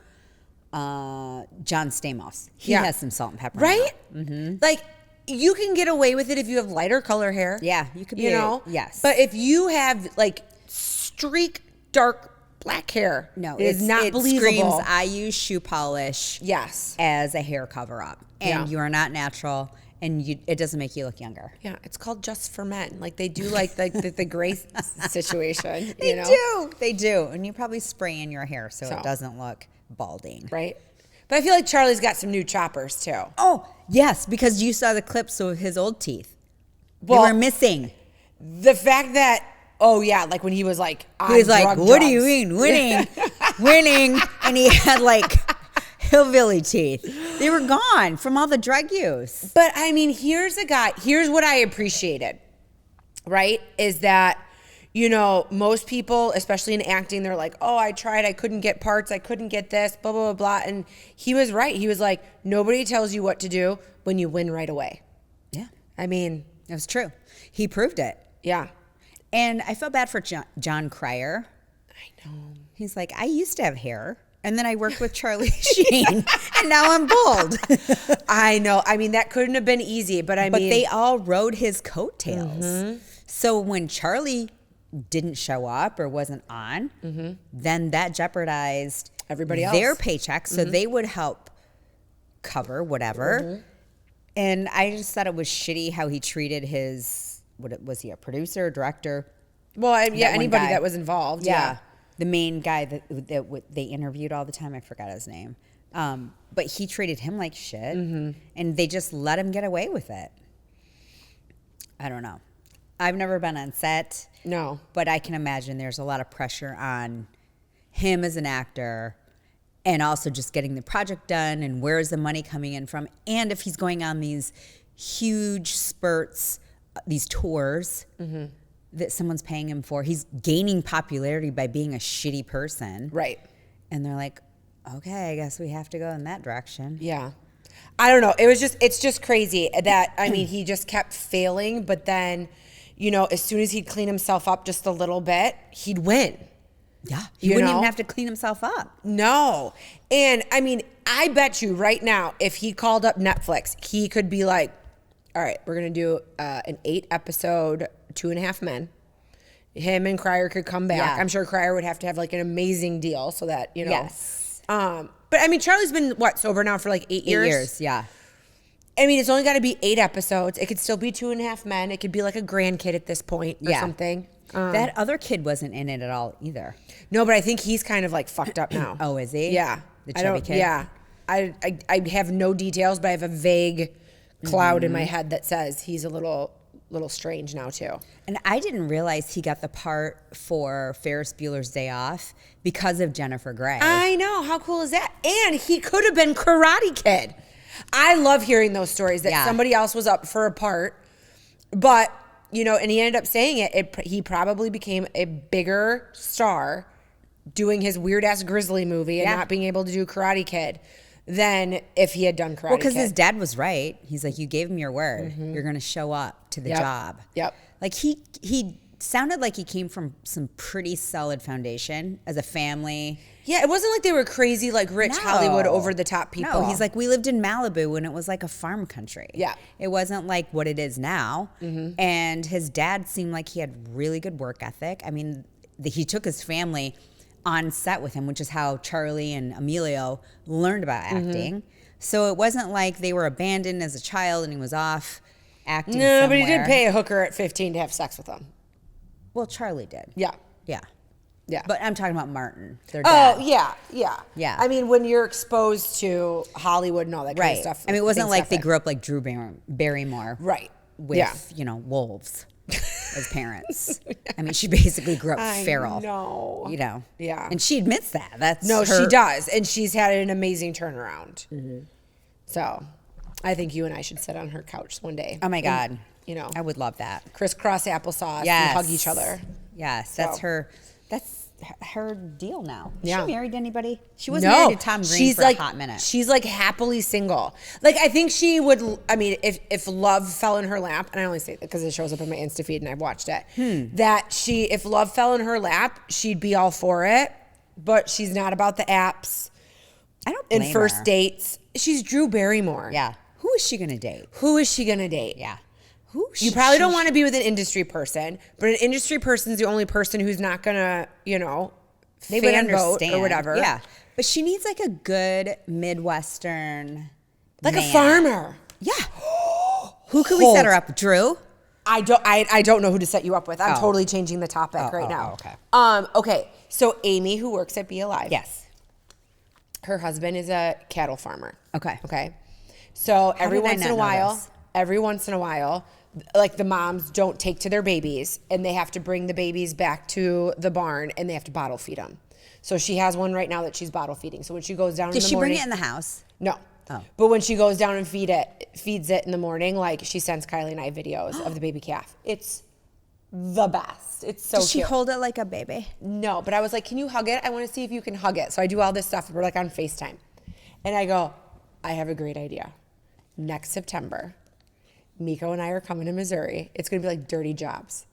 John Stamos. He Yeah. has some salt and pepper. Right? Mm-hmm. Like you can get away with it if you have lighter color hair. Yeah, you could be, You know? yes. But if you have like streak dark black hair, No, it is not it believable. screams, I use shoe polish Yes. as a hair cover up. And Yeah. you are not natural, and it doesn't make you look younger. Yeah, it's called Just for Men. Like they do like the gray situation. They you know? They do. And you probably spray in your hair so So. it doesn't look balding. Right? But I feel like Charlie's got some new choppers too. Oh, yes, because you saw the clips of his old teeth. Well, they were missing. The fact that, oh yeah, like when he was like, He was like, drug what do you drugs." mean, winning? Winning. And he had like hillbilly teeth. They were gone from all the drug use. But I mean, here's what I appreciated, right? Is that, you know, most people, especially in acting, they're like, oh, I tried, I couldn't get parts, I couldn't get this, blah, blah, blah, blah. And he was right. He was like, nobody tells you what to do when you win right away. Yeah, I mean, it was true. He proved it. yeah. And I felt bad for John Cryer. I know. He's like, I used to have hair. And then I worked with Charlie Sheen. And now I'm bald. I know. I mean, that couldn't have been easy, but But they all rode his coattails. So when Charlie didn't show up or wasn't on, then that jeopardized Everybody their else. paycheck. So they would help cover whatever. And I just thought it was shitty how he treated his, was he a producer, director? Well, yeah, That one anybody guy. that was involved. Yeah. The main guy that they interviewed all the time. I forgot his name. But he treated him like shit. And they just let him get away with it. I don't know. I've never been on set. No. But I can imagine there's a lot of pressure on him as an actor and also just getting the project done and where is the money coming in from. And if he's going on these huge spurts, these tours that someone's paying him for, he's gaining popularity by being a shitty person. Right. And they're like, okay, I guess we have to go in that direction. Yeah. I don't know. It's just crazy that, I mean, he just kept failing, but then, you know, as soon as he'd clean himself up just a little bit, he'd win. Yeah. He wouldn't even have to clean himself up. No. And I mean, I bet you right now, if he called up Netflix, he could be like, all right, we're going to do an 8-episode 2.5 Men. Him and Cryer could come back. Yeah. I'm sure Cryer would have to have like an amazing deal so that, you know. Yes. But I mean, Charlie's been, sober now for like 8 years? 8 years, yeah. I mean, it's only got to be 8 episodes. It could still be 2.5 Men. It could be like a grandkid at this point or something. That other kid wasn't in it at all either. No, but I think he's kind of like fucked up now. Oh, is he? Yeah. The chubby kid? Yeah. I have no details, but I have a vague cloud in my head that says he's a little strange now too. And I didn't realize he got the part for Ferris Bueller's Day Off because of Jennifer Grey. I know. How cool is that? And he could have been Karate Kid. I love hearing those stories that somebody else was up for a part, but, you know, and he ended up saying he probably became a bigger star doing his weird-ass Grizzly movie and not being able to do Karate Kid than if he had done Karate Kid. Well, because his dad was right. He's like, you gave him your word. You're going to show up to the job. Yep. Like, he sounded like he came from some pretty solid foundation as a family. Yeah, it wasn't like they were crazy, like rich Hollywood over-the-top people. No, he's like, we lived in Malibu when it was like a farm country. Yeah. It wasn't like what it is now. And his dad seemed like he had really good work ethic. I mean, he took his family on set with him, which is how Charlie and Emilio learned about acting. So it wasn't like they were abandoned as a child and he was off acting somewhere. But he did pay a hooker at 15 to have sex with them. Well, Charlie did. Yeah. Yeah. Yeah. But I'm talking about Martin, their dad. Oh, yeah. Yeah. I mean, when you're exposed to Hollywood and all that kind of stuff. I mean, it wasn't like they grew up like Drew Barrymore. Right. With, you know, wolves as parents. I mean, she basically grew up feral. No. You know. Yeah. And she admits that. She does. And she's had an amazing turnaround. So I think you and I should sit on her couch one day. Oh, my God. And, you know. I would love that. Crisscross applesauce and hug each other. Yes. That's her deal now. Is Yeah. she married to anybody? She wasn't married to Tom Green for a hot minute. She's like happily single. Like, I think she would, I mean, if love fell in her lap, and I only say that because it shows up in my Insta feed and I've watched it, that if love fell in her lap, she'd be all for it, but she's not about the apps. I don't blame and first her. dates. She's Drew Barrymore. Yeah. Who is she going to date? Yeah. You probably don't want to be with an industry person, but an industry person's the only person who's not gonna, you know, they would vote understand or whatever. Yeah, but she needs like a good Midwestern, like man. a farmer. Yeah. Who could we set her up with? Drew? I don't know who to set you up with. I'm totally changing the topic right now. Okay. Okay. So Amy, who works at Be Alive. Yes. Her husband is a cattle farmer. Okay. Okay. So every did I once in not a know while, like the moms don't take to their babies and they have to bring the babies back to the barn and they have to bottle feed them. So she has one right now that she's bottle feeding. So when she goes down in the morning. Does she bring it in the house? No. Oh. But when she goes down and feeds it in the morning, like she sends Kylie and I videos of the baby calf. It's the best. It's so Does she cute. hold it like a baby? No, but I was like, can you hug it? I want to see if you can hug it. So I do all this stuff. We're like on FaceTime. And I go, I have a great idea. Next September, Meko and I are coming to Missouri. It's going to be like Dirty Jobs.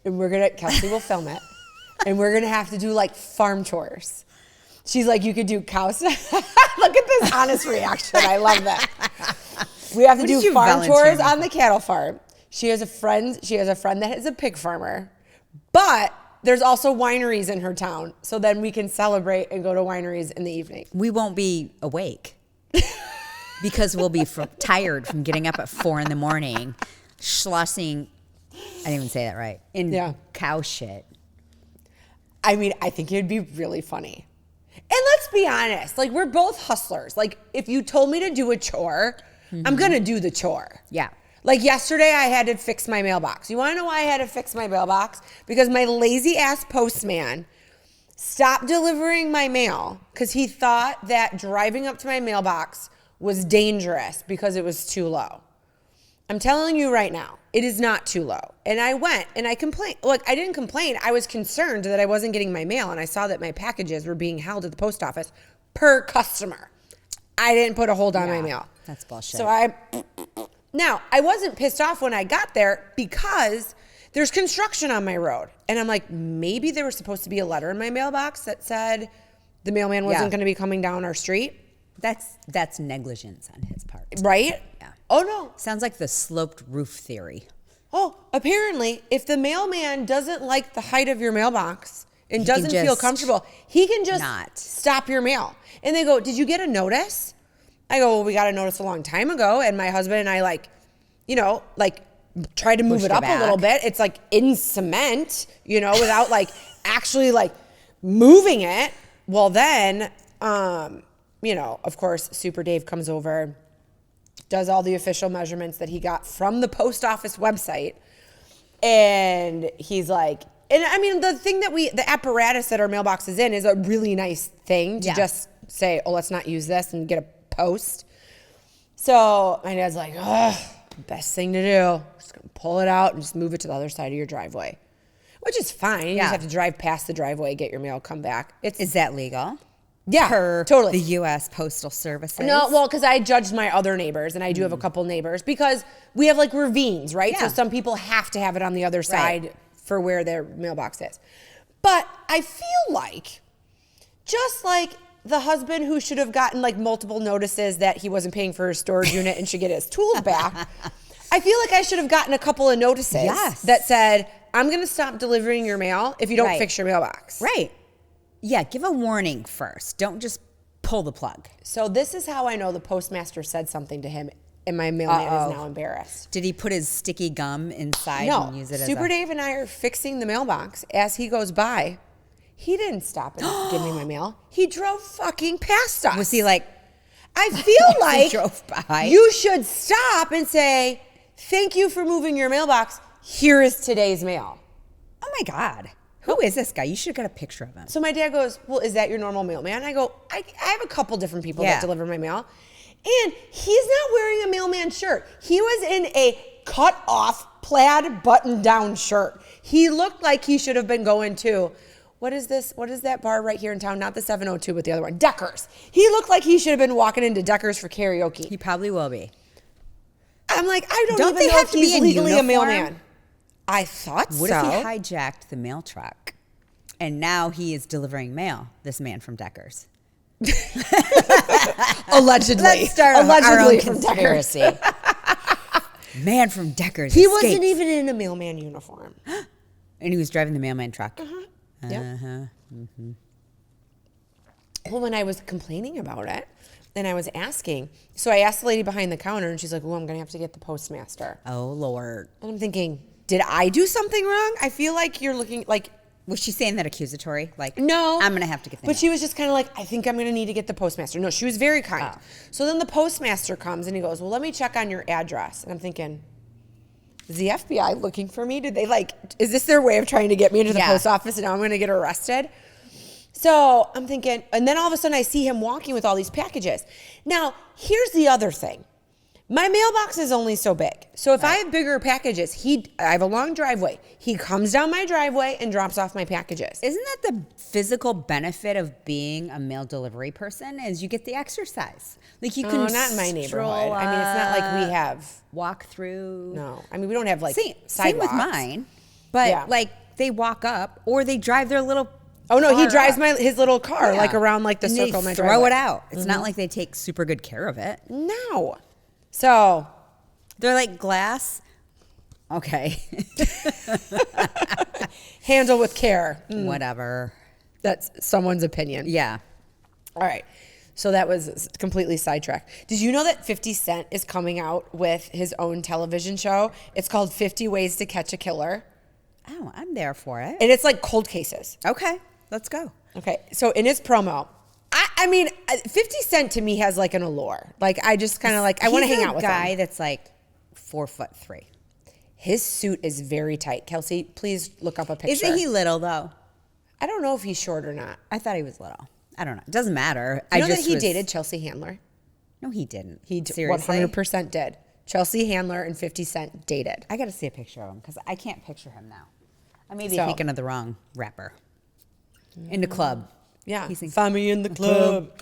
And Kelsey will film it. And we're going to have to do like farm chores. She's like, you could do cows. Look at this honest reaction. I love that. We have to do farm chores on the cattle farm. She has a friend that is a pig farmer. But there's also wineries in her town. So then we can celebrate and go to wineries in the evening. We won't be awake. Because we'll be tired from getting up at 4 a.m, schlossing, I didn't even say that right, in cow shit. I mean, I think it'd be really funny. And let's be honest, like we're both hustlers. Like if you told me to do a chore, I'm going to do the chore. Yeah. Like yesterday I had to fix my mailbox. You want to know why I had to fix my mailbox? Because my lazy ass postman stopped delivering my mail because he thought that driving up to my mailbox was dangerous because it was too low. I'm telling you right now, it is not too low. And I went and I complained. Look, I didn't complain. I was concerned that I wasn't getting my mail, and I saw that my packages were being held at the post office per customer. I didn't put a hold on my mail. That's bullshit. So now, I wasn't pissed off when I got there because there's construction on my road. And I'm like, maybe there was supposed to be a letter in my mailbox that said the mailman wasn't going to be coming down our street. That's negligence on his part. Right? Yeah. Oh, no. Sounds like the sloped roof theory. Oh, apparently, if the mailman doesn't like the height of your mailbox and doesn't feel comfortable, he can just stop your mail. And they go, did you get a notice? I go, well, we got a notice a long time ago. And my husband and I try to move it up a little bit. It's like in cement, without actually moving it. Well, then, of course, Super Dave comes over, does all the official measurements that he got from the post office website. And he's like, and I mean, the apparatus that our mailbox is in is a really nice thing to just say, oh, let's not use this and get a post. So my dad's like, oh, best thing to do. Just gonna pull it out and just move it to the other side of your driveway, which is fine. You just have to drive past the driveway, get your mail, come back. Is that legal? Yeah, totally. The U.S. Postal Services. No, well, because I judged my other neighbors, and I do have a couple neighbors, because we have ravines, right? Yeah. So some people have to have it on the other side for where their mailbox is. But I feel like, just like the husband who should have gotten multiple notices that he wasn't paying for his storage unit and should get his tools back, I feel like I should have gotten a couple of notices that said, I'm going to stop delivering your mail if you don't fix your mailbox. Right. Yeah, give a warning first. Don't just pull the plug. So this is how I know the postmaster said something to him, and my mailman is now embarrassed. Did he put his sticky gum inside and use it as Super Dave and I are fixing the mailbox as he goes by. He didn't stop and give me my mail. He drove fucking past us. Was he like, I feel like he drove by? You should stop and say, thank you for moving your mailbox. Here is today's mail. Oh my God. Who is this guy? You should get a picture of him. So my dad goes, well, is that your normal mailman? I go, I have a couple different people that deliver my mail. And he's not wearing a mailman shirt. He was in a cut off plaid button down shirt. He looked like he should have been going to, what is this? What is that bar right here in town? Not the 702, but the other one. Deckers. He looked like he should have been walking into Deckers for karaoke. He probably will be. I'm like, I don't even they know have if to he's be in legally a uniform? mailman. I thought What so. if he hijacked the mail truck and now he is delivering mail, this man from Deckers? Allegedly. Let's start Allegedly our own from conspiracy. Man from Deckers He escapes. wasn't even in a mailman uniform. And he was driving the mailman truck. Yep. Well, when I was complaining about it, and I was asking, so I asked the lady behind the counter, and she's like, "Oh, I'm gonna have to get the postmaster." Oh, Lord. And I'm thinking, did I do something wrong? I feel like you're looking like. Was she saying that accusatory? Like, No. I'm going to have to get the But mail. she was just kind of like, I think I'm going to need to get the postmaster. No, she was very kind. Oh. So then the postmaster comes and he goes, well, let me check on your address. And I'm thinking, is the FBI looking for me? Did they is this their way of trying to get me into the post office and now I'm going to get arrested? So I'm thinking, and then all of a sudden I see him walking with all these packages. Now, here's the other thing. My mailbox is only so big. So if I have bigger packages, I have a long driveway. He comes down my driveway and drops off my packages. Isn't that the physical benefit of being a mail delivery person is you get the exercise? Like you can not in my neighborhood. stroll I mean, it's not like we have. walk through. No. I mean, we don't have Same sidewalks. with mine. But they walk up or they drive their little Oh no, he car drives up. his little car around the And circle of they my throw driveway. it out. It's not like they take super good care of it. No. So They're like glass. Okay. handle with care. Whatever. That's someone's opinion. Yeah. All right. So that was completely sidetracked. Did you know that 50 Cent is coming out with his own television show? It's called 50 Ways to Catch a Killer. Oh, I'm there for it. And it's like cold cases. Okay. Let's go. Okay. So in his promo, I mean, 50 Cent to me has an allure. I just kind of I want to hang out with him. He's a guy that's 4'3". His suit is very tight. Kelsey, please look up a picture. Isn't he little though? I don't know if he's short or not. I thought he was little. I don't know. It doesn't matter. You know that he dated Chelsea Handler? No, he didn't. He Seriously? 100% did. Chelsea Handler and 50 Cent dated. I got to see a picture of him because I can't picture him now. I may be So- thinking of the wrong rapper. In the club. Yeah. He sings, Find me in the club.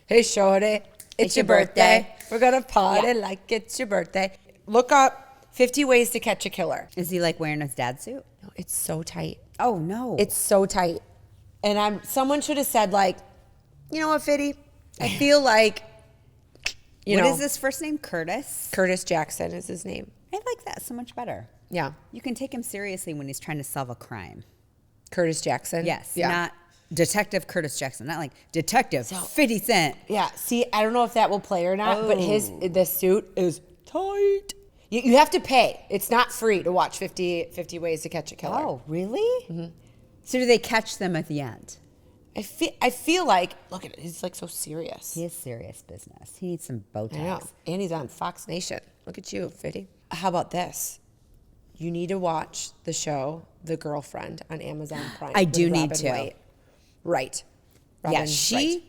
Hey, shorty, it's your birthday. We're going to party like it's your birthday. Look up 50 Ways to Catch a Killer. is he like wearing his dad's suit? No, it's so tight. Oh, no. It's so tight. And someone should have said, like, you know what, Fitty? I feel like, What is his first name? Curtis? Curtis Jackson is his name. I like that so much better. Yeah. You can take him seriously when he's trying to solve a crime. Curtis Jackson? Yes. Yeah. Not Detective Curtis Jackson. Not like Detective 50 Cent. Yeah. See, I don't know if that will play or not, but Oh. the suit is tight. You have to pay. It's not free to watch 50 Ways to Catch a Killer. Oh, really? So do they catch them at the end? I feel like, look at it. He's like so serious. He is serious business. He needs some I know. Botox. And he's on Fox Nation. Look at you, Fitty. How about this? You need to watch the show The Girlfriend on Amazon Prime. I do with need Robin to. Wright. Right. Yeah, Robin Wright.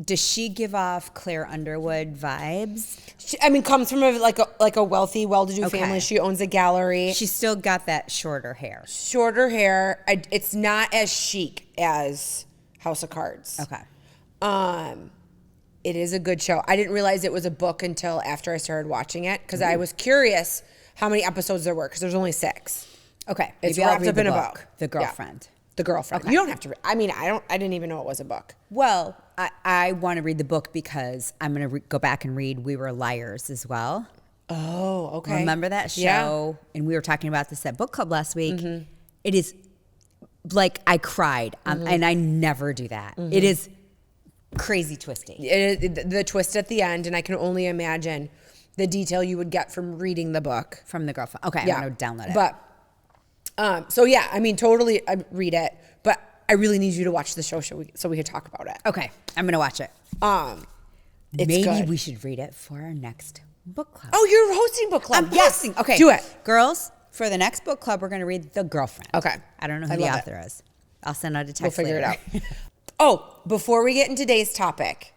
does she give off Claire Underwood vibes? Comes from a wealthy, well-to-do Okay. family. She owns a gallery. She's still got that shorter hair. Shorter hair. It's not as chic as House of Cards. Okay. It is a good show. I didn't realize it was a book until after I started watching it because I was curious how many episodes there were because there's only 6. Okay. It's Maybe I'll wrapped read up the in a book, book. The Yeah. Girlfriend. The Girlfriend. Okay. You don't have to. I didn't even know it was a book. Well, I want to read the book because I'm going to go back and read We Were Liars as well. Oh, okay. Remember that show? Yeah. And we were talking about this at book club last week. It is like I cried, and I never do that. It is crazy twisty. The twist at the end, and I can only imagine the detail you would get from reading the book. From The Girlfriend. Okay, Yeah. I'm going to download it. But, so yeah, totally I read it, but I really need you to watch the show so we could talk about it. Okay, I'm going to watch it. It's Maybe good. we should read it for our next book club. Oh, you're hosting book club. I'm Yes. hosting. Okay. Do it. Girls, for the next book club, we're going to read The Girlfriend. Okay. I don't know who I the love it. author is. I'll send out a text We'll figure later. it out. Oh, before we get into today's topic,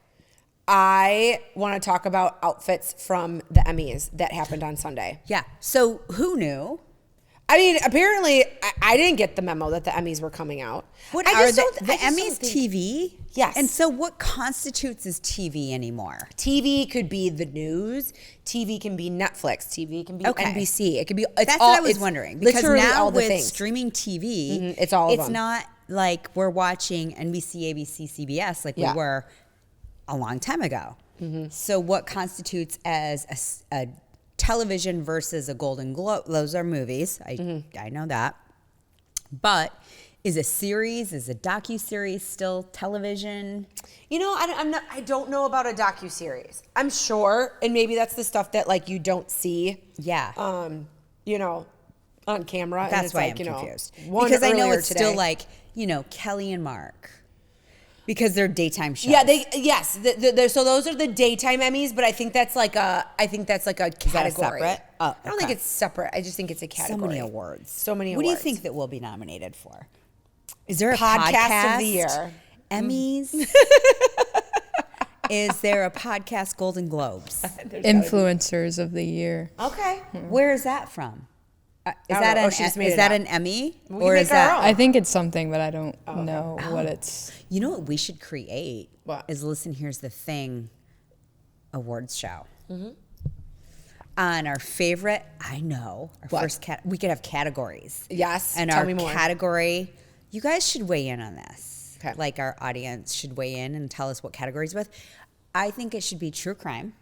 I want to talk about outfits from the Emmys that happened on Sunday. Yeah. So who knew? Apparently, I didn't get the memo that the Emmys were coming out. What I are just don't- the I just don't Emmys think- TV? Yes. And so what constitutes as TV anymore? TV could be the news. TV can be Netflix. TV can be Okay. NBC. It could be. That's what I was wondering. Because literally now all the with things. streaming TV, it's all of it's them. not like we're watching NBC, ABC, CBS like Yeah. we were a long time ago. So what constitutes as a television versus a Golden Globe? Those are movies. I know that. But is a series, is a docuseries still television? I don't know about a docuseries. I'm sure, and maybe that's the stuff that like you don't see. Yeah. On camera. and That's it's why like, I'm you know, confused. one Because I know earlier it's today. still like, Kelly and Mark. Because they're daytime shows. Yeah, so those are the daytime Emmys, but I think that's like a category. separate? Oh, I don't think okay. it's separate. I just think it's a category. So many awards. So many What do you awards. think that we'll be nominated for? Is there a Podcast of the year. Emmys? Is there a podcast Golden Globes? Influencers of the year. Okay. Where is that from? Is don't that know. an Oh, she just made is it that up. an Emmy? We Or can is make our that own. I think it's something, but I don't know what it's. You know what we should create? What? Is Listen Here's the Thing awards show. On our favorite, our What? first we could have categories. Yes, And tell our me more. category, you guys should weigh in on this. Okay. Like our audience should weigh in and tell us what categories with. I think it should be true crime.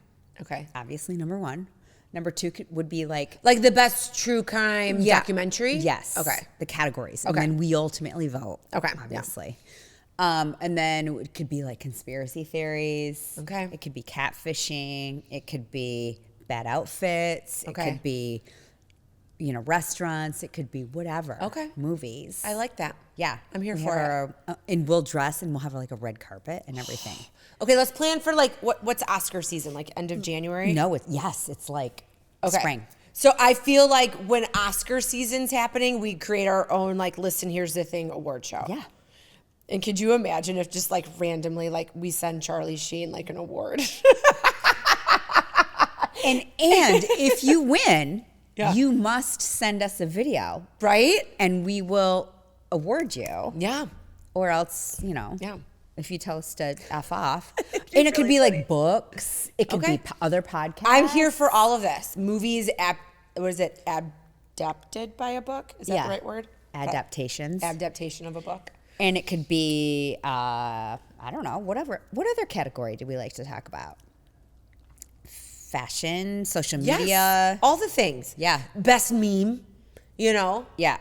Okay. Obviously, number 1. Number 2 would be like Like the best true crime documentary? Yes. Okay. The categories. Okay. And then we ultimately vote. Okay, yeah. Obviously. And then it could be like conspiracy theories. Okay. It could be catfishing. It could be bad outfits. Okay. It could be, restaurants. It could be whatever. Okay. Movies. I like that. Yeah. I'm here We for have and we'll dress and we'll have like a red carpet and everything. Okay, let's plan for like what's Oscar season? Like end of January? No, it's like Okay. spring. So I feel like when Oscar season's happening, we create our own like listen, here's the thing award show. Yeah. And could you imagine if just like randomly like we send Charlie Sheen like an award? And if you win, Yeah. you must send us a video, Right? and we will award you. Yeah. Or else, Yeah. if you tell us to F off. And it could be like books. It could Okay. be other podcasts. I'm here for all of this. Movies, what is it? Adapted by a book? Is that the right word? Adaptations. Adaptation of a book. And it could be, I don't know, whatever. What other category do we like to talk about? Fashion, social media. Yes. All the things. Yeah. Best meme, Yeah.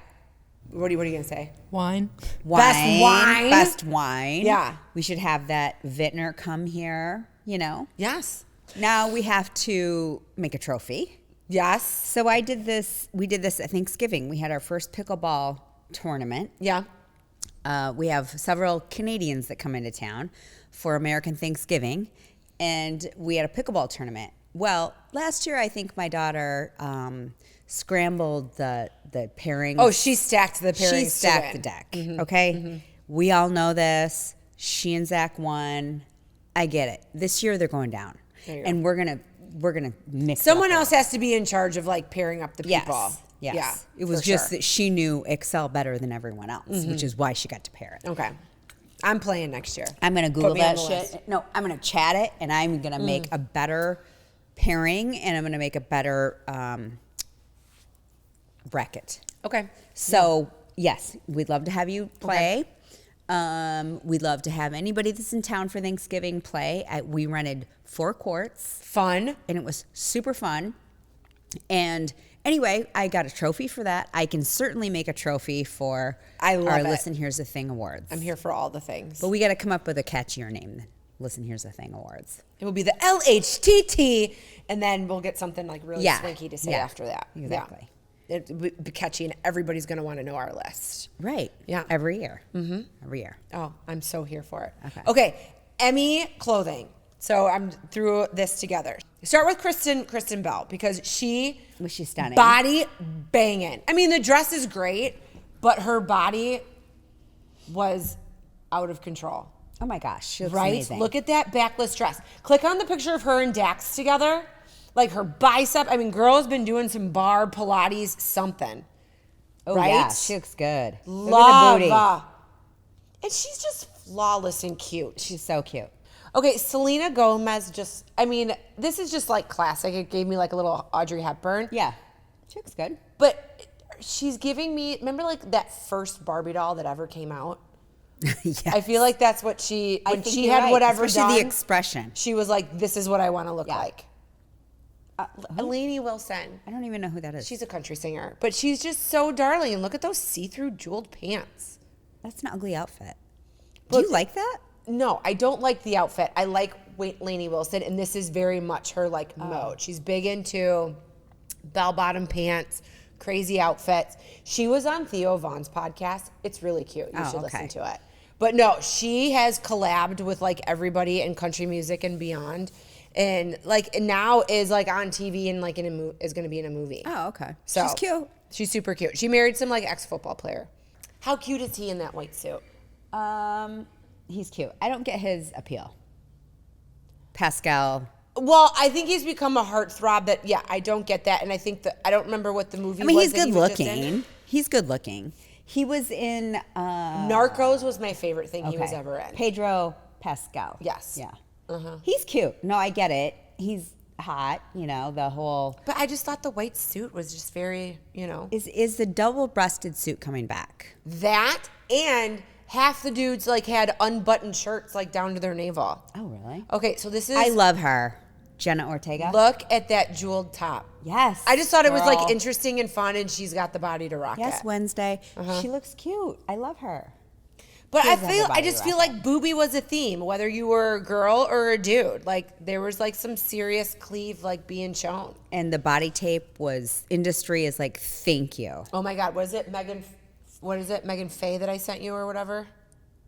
What are you going to say? Wine. Best wine. Best wine. Yeah. We should have that vintner come here, Yes. Now we have to make a trophy. Yes. So we did this at Thanksgiving. We had our first pickleball tournament. Yeah. We have several Canadians that come into town for American Thanksgiving, and we had a pickleball tournament. Well, last year I think my daughter scrambled the pairings. Oh, she stacked the pairings. She stacked the deck. Okay, we all know this. She and Zach won. I get it. This year they're going down, There you and we're gonna mix. Someone it up. else has to be in charge of like pairing up the people. Yes. Yes. Yeah. It was for just sure. that she knew Excel better than everyone else, which is why she got to pair it. Okay. I'm playing next year. I'm gonna Google me on that the shit. list. No, I'm gonna chat it, and I'm gonna make a better pairing, and I'm gonna make a better bracket. Okay. So yes, we'd love to have you play. We'd love to have anybody that's in town for Thanksgiving play. We rented 4 courts, Fun. and it was super fun. And anyway, I got a trophy for that. I can certainly make a trophy for I love our it. Listen Here's the Thing Awards. I'm here for all the things. But we got to come up with a catchier name than Listen Here's the Thing Awards. It will be the LHTT, and then we'll get something like really Yeah. swanky to say Yeah. after that. Exactly. Yeah. It would be catchy, and everybody's going to want to know our list. Right. Yeah. Every year. Mm-hmm. Every year. Oh, I'm so here for it. Okay. Emmy clothing. So I'm through this together. Start with Kristen Bell, because she Was she stunning? body banging. I mean, the dress is great, but her body was out of control. Oh my gosh. She looks Right? amazing. Look at that backless dress. Click on the picture of her and Dax together. Like her bicep. I mean, girl's been doing some bar, Pilates, something. Oh, right? yeah. She looks good. Look Love. at the booty. And she's just flawless and cute. She's so cute. Okay, Selena Gomez this is just like classic. It gave me like a little Audrey Hepburn. Yeah. She looks good. But she's giving me, remember like that first Barbie doll that ever came out? Yes. I feel like that's what when I think she you're had right, whatever especially done, the expression. she was like, this is what I want to look Yeah. like. Who? Lainey Wilson. I don't even know who that is. She's a country singer, but she's just so darling. And look at those see-through jeweled pants. That's an ugly outfit. Do But- you like that? No, I don't like the outfit. I like Lainey Wilson, and this is very much her like Oh. mode. She's big into bell-bottom pants, crazy outfits. She was on Theo Vaughn's podcast. It's really cute. You should listen to it. But no, she has collabed with like everybody in country music and beyond, and now is like on TV and like is going to be in a movie. Oh, okay. So She's cute. She's super cute. She married some like ex-football player. How cute is he in that white suit? He's cute. I don't get his appeal. Pascal. Well, I think he's become a heartthrob that, I don't get that. And I think I don't remember what the movie was. I mean, he's that good he was just in. looking. He's good looking. He was in Narcos was my favorite thing he was okay. ever in. Pedro Pascal. Yes. Yeah. Uh-huh. He's cute. No, I get it. He's hot, the whole. But I just thought the white suit was just very, Is the double-breasted suit coming back? That, and half the dudes like had unbuttoned shirts like down to their navel. Oh, really? Okay, so this is. I love her. Jenna Ortega. Look at that jeweled top. Yes. I just thought it was like girl. interesting and fun, and she's got the body to rock Yes, it. Wednesday. She looks cute. I love her. But She doesn't have the I body just to feel rock like booby was a theme, whether you were a girl or a dude. Like there was like some serious cleave like being shown. And the body tape was, industry is like, thank you. Oh my God, Megan Faye that I sent you or whatever?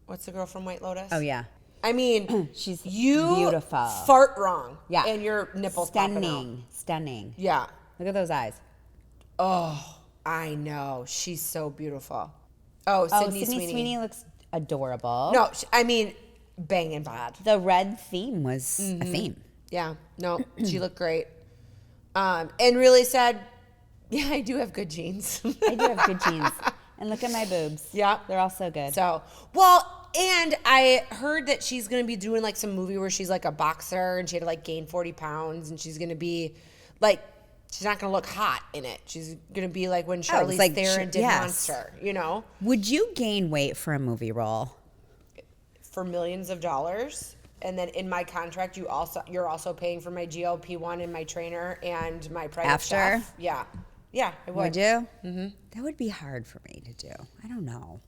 What's the girl from White Lotus? Oh, yeah. I mean, She's you beautiful. fart wrong. Yeah. And your nipples popping out. Stunning. Yeah. Look at those eyes. Oh, I know. She's so beautiful. Oh, Sydney Sweeney. looks adorable. No, I mean, banging bad. The red theme was a theme. Yeah, no, she looked great. And really said, yeah, I do have good genes. I do have good genes. And look at my boobs. Yeah. They're all so good. So, well, and I heard that she's going to be doing like some movie where she's like a boxer and she had to like gain 40 pounds and she's going to be like, she's not going to look hot in it. She's going to be like when Charlize Theron did Monster, you know? Would you gain weight for a movie role? For millions of dollars. And then in my contract, you're also paying for my GLP-1 and my trainer and my private chef. Yeah. Yeah, I would. Would you? Mm-hmm. That would be hard for me to do. I don't know.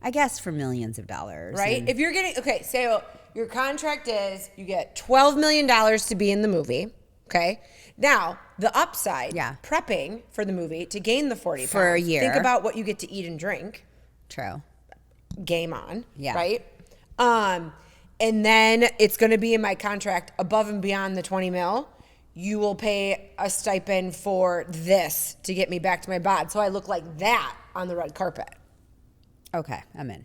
I guess for millions of dollars. Right? If you're getting, okay, so your contract is you get $12 million to be in the movie. Okay. Now, the upside, prepping for the movie to gain the 40 pounds. For a year. Think about what you get to eat and drink. True. Game on. Yeah. Right? And then it's going to be in my contract above and beyond the 20 mil. You will pay a stipend for this to get me back to my bod. So I look like that on the red carpet. Okay, I'm in.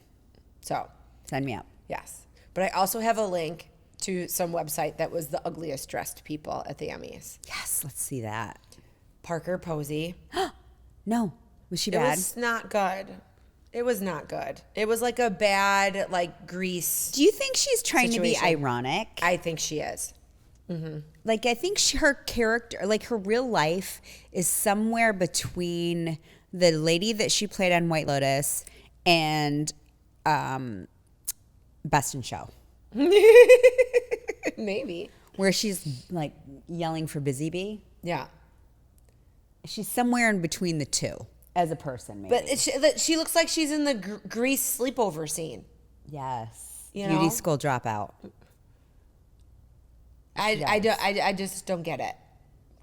So. Sign me up. Yes. But I also have a link to some website that was the ugliest dressed people at the Emmys. Yes, let's see that. Parker Posey. No. Was she bad? It was not good. It was not good. It was like a bad, like, Grease. Do you think she's trying to be ironic? I think she is. Mm-hmm. Like, I think her character, like her real life is somewhere between the lady that she played on White Lotus and Best in Show. Maybe. Where she's like yelling for Busy Bee. Yeah. She's somewhere in between the two as a person, maybe. But she looks like she's in the Grease sleepover scene. Yes. You Beauty know? school dropout. I just don't get it.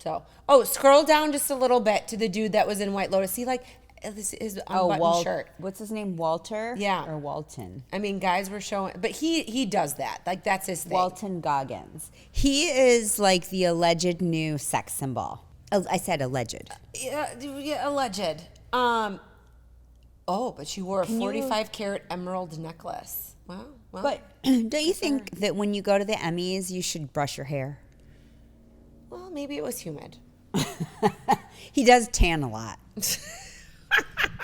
So, scroll down just a little bit to the dude that was in White Lotus. See, like, his unbuttoned shirt. What's his name? Walter? Yeah. Or Walton? I mean, guys were showing, but he does that. Like, that's his thing. Walton Goggins. He is like the alleged new sex symbol. I said alleged. Yeah, alleged. But she wore a 45-carat emerald necklace. Wow. Well, But don't you think that when you go to the Emmys, you should brush your hair? well, maybe it was humid. He does tan a lot.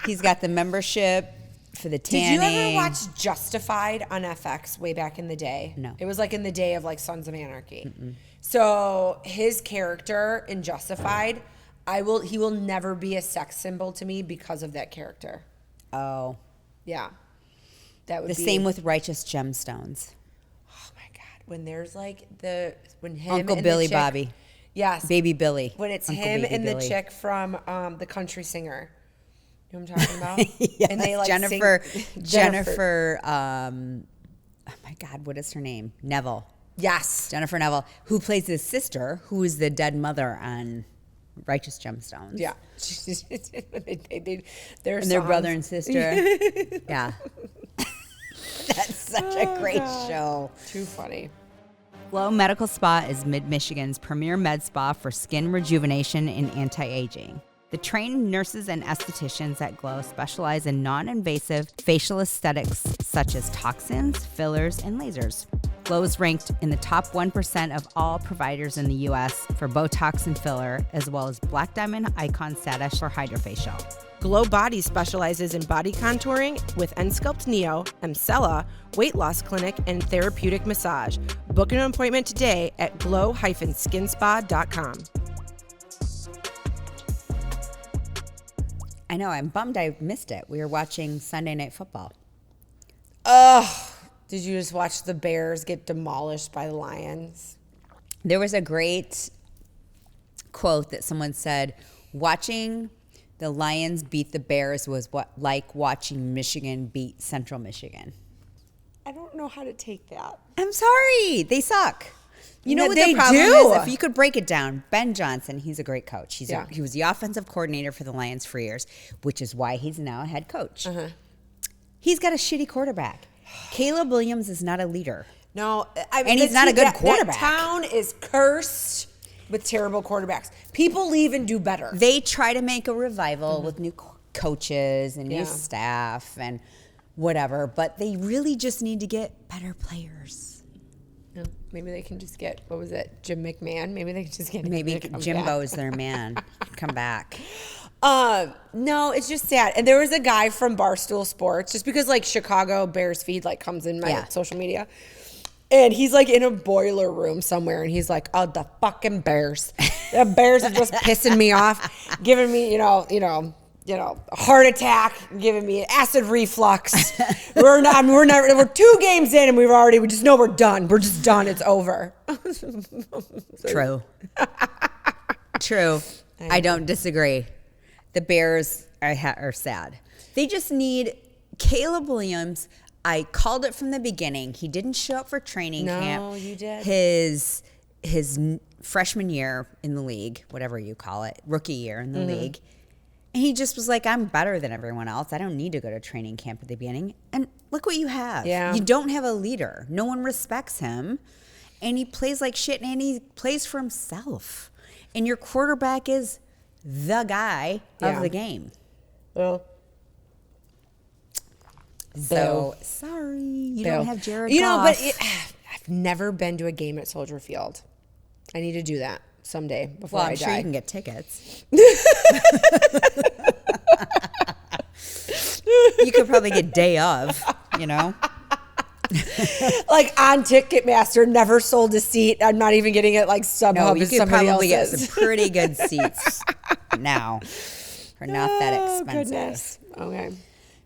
He's got the membership for the tanning. Did you ever watch Justified on FX way back in the day? No. It was like in the day of like Sons of Anarchy. Mm-mm. So his character in Justified, he will never be a sex symbol to me because of that character. Oh. Yeah. That would the be same with Righteous Gemstones. Oh my God. When there's like when him Uncle and Billy the chick, Bobby. Yes. Baby Billy. When it's Uncle him Baby and Billy. the chick from The Country Singer. You know what I'm talking about? Yes, And they like Jennifer. Jennifer. Oh my God, what is her name? Neville. Yes. Jennifer Neville, who plays his sister, who is the dead mother on Righteous Gemstones. Yeah. And their brother and sister. Yeah. That's such a great show. Too funny. Glow Medical Spa is Mid-Michigan's premier med spa for skin rejuvenation and anti-aging. The trained nurses and estheticians at Glow specialize in non-invasive facial aesthetics such as toxins, fillers, and lasers. Glow is ranked in the top 1% of all providers in the U.S. for Botox and filler, as well as Black Diamond Icon status for Hydrofacial. Glow Body specializes in body contouring with Ensculpt Neo, Emcella, weight loss clinic, and therapeutic massage. Book an appointment today at glow-skinspa.com. I know, I'm bummed I missed it. We were watching Sunday Night Football. Ugh. Did you just watch the Bears get demolished by the Lions? There was a great quote that someone said, watching the Lions beat the Bears was like watching Michigan beat Central Michigan. I don't know how to take that. I'm sorry. They suck. You know No, what they the problem do. is? If you could break it down, Ben Johnson, he's a great coach. He was the offensive coordinator for the Lions for years, which is why he's now a head coach. Uh-huh. He's got a shitty quarterback. Caleb Williams is not a leader. No, And he's not a good quarterback. That town is cursed. with terrible quarterbacks. People leave and do better. They try to make a revival with new coaches and new staff and whatever, but they really just need to get better players. Yeah, maybe they can just get, what was it, Jim McMahon? Maybe they can just get Maybe him to come Jimbo's back. their man. Come back. No, it's just sad. And there was a guy from Barstool Sports, just because like Chicago Bears feed like comes in my social media. And he's like in a boiler room somewhere, and he's like, "Oh, the fucking Bears! The Bears are just pissing me off, giving me, a heart attack, giving me acid reflux. We're 2 games in, and we just know we're done. We're just done. It's over." True. True. I don't disagree. The Bears are sad. They just need Caleb Williams. I called it from the beginning. He didn't show up for training camp. No, you did. His freshman year in the league, whatever you call it, rookie year in the league. And he just was like, I'm better than everyone else. I don't need to go to training camp at the beginning. And look what you have. Yeah. You don't have a leader. No one respects him. And he plays like shit, and he plays for himself. And your quarterback is the guy of the game. Well, So sorry, you don't have Jared Goff. Goff. But I've never been to a game at Soldier Field. I need to do that someday before Well, I I'm die. sure you can get tickets. You could probably get day of, Like on Ticketmaster, never sold a seat. I'm not even getting it like StubHub. No, you as could somebody probably get else's. some pretty good seats now. They're not that expensive. Goodness. Okay.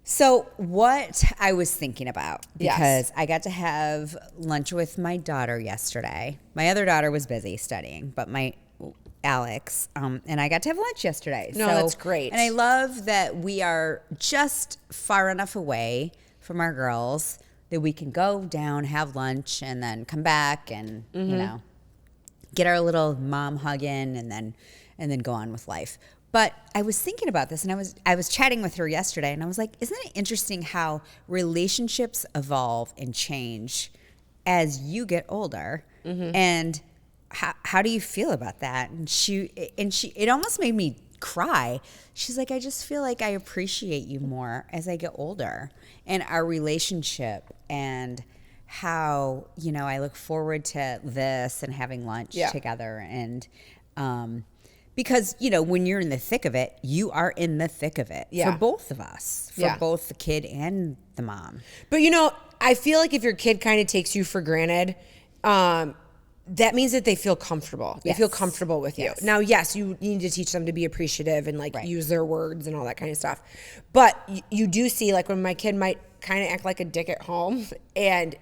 So what I was thinking about, Yes. because I got to have lunch with my daughter yesterday. My other daughter was busy studying, but my Alex, and I got to have lunch yesterday. No, that's great. And I love that we are just far enough away from our girls that we can go down, have lunch, and then come back and, get our little mom hug in and then go on with life. But I was thinking about this, and I was chatting with her yesterday, and I was like, isn't it interesting how relationships evolve and change as you get older? And how do you feel about that? And she it almost made me cry. She's like, I just feel like I appreciate you more as I get older, and our relationship, and how I look forward to this and having lunch together, and because, when you're in the thick of it, you are in the thick of it for both of us, for both the kid and the mom. But, I feel like if your kid kind of takes you for granted, that means that they feel comfortable. They feel comfortable with you. Now, yes, you need to teach them to be appreciative and use their words and all that kind of stuff. But you do see like when my kid might kind of act like a dick at home and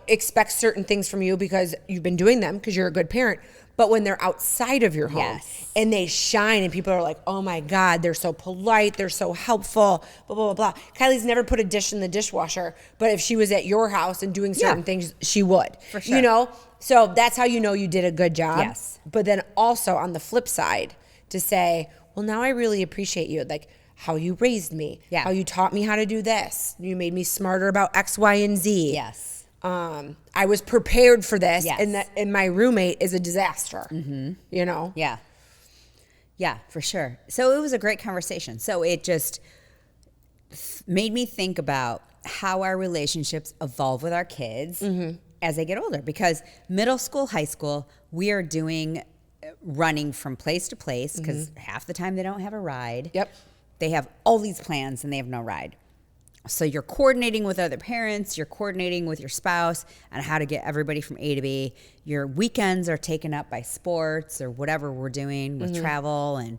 expect certain things from you because you've been doing them because you're a good parent. But when they're outside of your home and they shine and people are like, oh my God, they're so polite, they're so helpful, blah, blah, blah, blah. Kylie's never put a dish in the dishwasher, but if she was at your house and doing certain things, she would. For sure. So that's how you did a good job. Yes. But then also on the flip side to say, well, now I really appreciate you. Like, how you raised me, how you taught me how to do this. You made me smarter about X, Y, and Z. Yes. I was prepared for this, and my roommate is a disaster. Yeah, for sure. So it was a great conversation. So it just made me think about how our relationships evolve with our kids as they get older. Because middle school, high school, we are doing running from place to place because half the time they don't have a ride. Yep. They have all these plans and they have no ride. So you're coordinating with other parents, you're coordinating with your spouse on how to get everybody from A to B. Your weekends are taken up by sports or whatever we're doing with travel and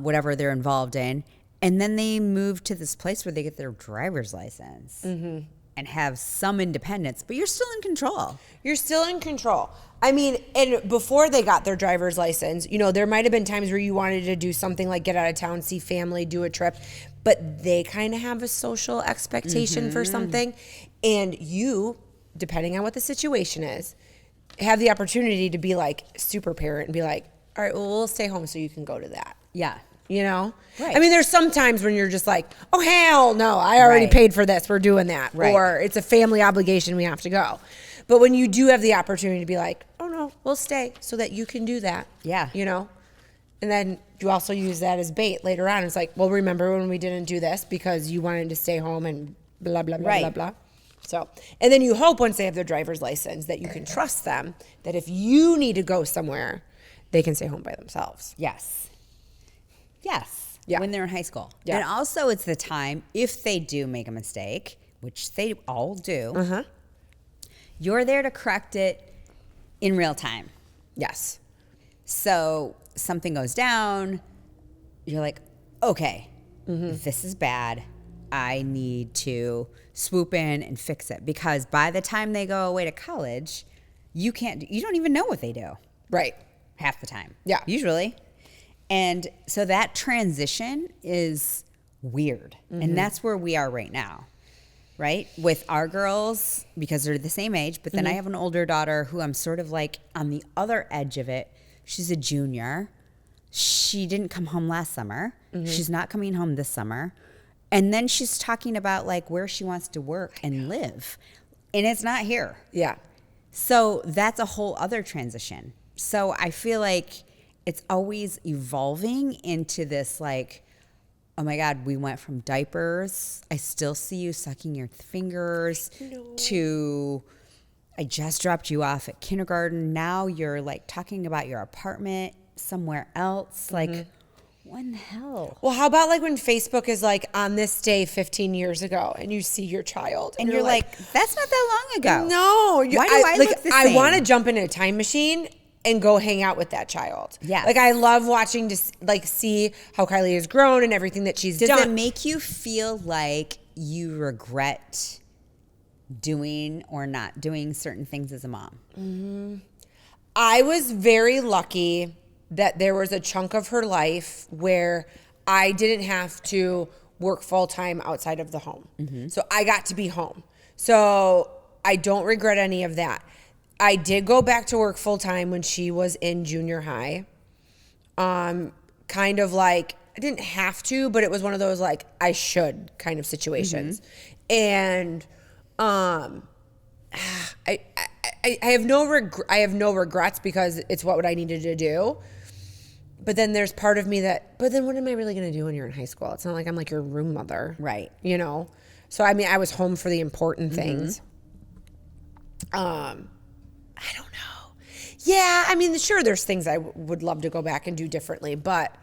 whatever they're involved in. And then they move to this place where they get their driver's license and have some independence, but you're still in control. You're still in control. I mean, and before they got their driver's license, there might have been times where you wanted to do something like get out of town, see family, do a trip, but they kind of have a social expectation for something. And you, depending on what the situation is, have the opportunity to be like super parent and be like, all right, well, we'll stay home so you can go to that. Yeah. Right. I mean, there's some times when you're just like, oh, hell no, I already paid for this. We're doing that. Right. Or it's a family obligation. We have to go. But when you do have the opportunity to be like, oh, no, well, we'll stay so that you can do that. Yeah. You know? And then you also use that as bait later on. It's like, well, remember when we didn't do this because you wanted to stay home and blah, blah, blah, Right. blah, blah. So, and then you hope once they have their driver's license that you can trust them, that if you need to go somewhere, they can stay home by themselves. Yes. Yes. Yeah. When they're in high school. Yeah. And also it's the time, if they do make a mistake, which they all do, you're there to correct it in real time. Yes. So something goes down, you're like, okay, this is bad. I need to swoop in and fix it, because by the time they go away to college, you don't even know what they do Right. half the time. Yeah. Usually. And so that transition is weird. And that's where we are right now, right? With our girls, because they're the same age, but then I have an older daughter who I'm sort of like on the other edge of it. She's a junior. She didn't come home last summer. She's not coming home this summer. And then she's talking about like where she wants to work and live. And it's not here. Yeah. So that's a whole other transition. So I feel like it's always evolving into this like, oh my God, we went from diapers, I still see you sucking your fingers, to I just dropped you off at kindergarten. Now you're like talking about your apartment somewhere else. Like, what in the hell? Well, how about like when Facebook is like on this day 15 years ago and you see your child And you're like, that's not that long ago. no. Why do I look the I same? want to jump in a time machine and go hang out with that child. Yes. Like I love watching to like see how Kylie has grown and everything that she's Does done. it make you feel like you regret doing or not doing certain things as a mom? I was very lucky that there was a chunk of her life where I didn't have to work full time outside of the home. So I got to be home. So I don't regret any of that. I did go back to work full time when she was in junior high. Kind of like, I didn't have to, but it was one of those like, I should kind of situations. And I have no regrets because it's what I needed to do. But then there's part of me that, but then what am I really going to do when you're in high school? It's not like I'm like your room mother. Right. You know? So, I mean, I was home for the important things. I don't know. Yeah, I mean, sure, there's things I would love to go back and do differently, but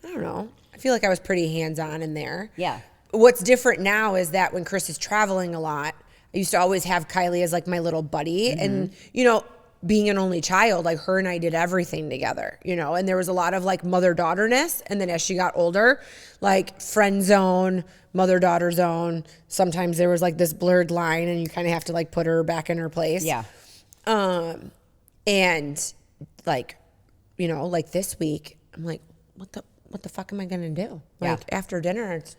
I don't know. I feel like I was pretty hands-on in there. Yeah. What's different now is that when Chris is traveling a lot, I used to always have Kylie as like my little buddy. And, you know, being an only child, like her and I did everything together, you know, and there was a lot of like mother-daughterness. And then as she got older, like friend zone, mother-daughter zone, sometimes there was like this blurred line and you kind of have to like put her back in her place. Yeah. And like, you know, like this week, I'm like, what the fuck am I going to do? Like after dinner, it's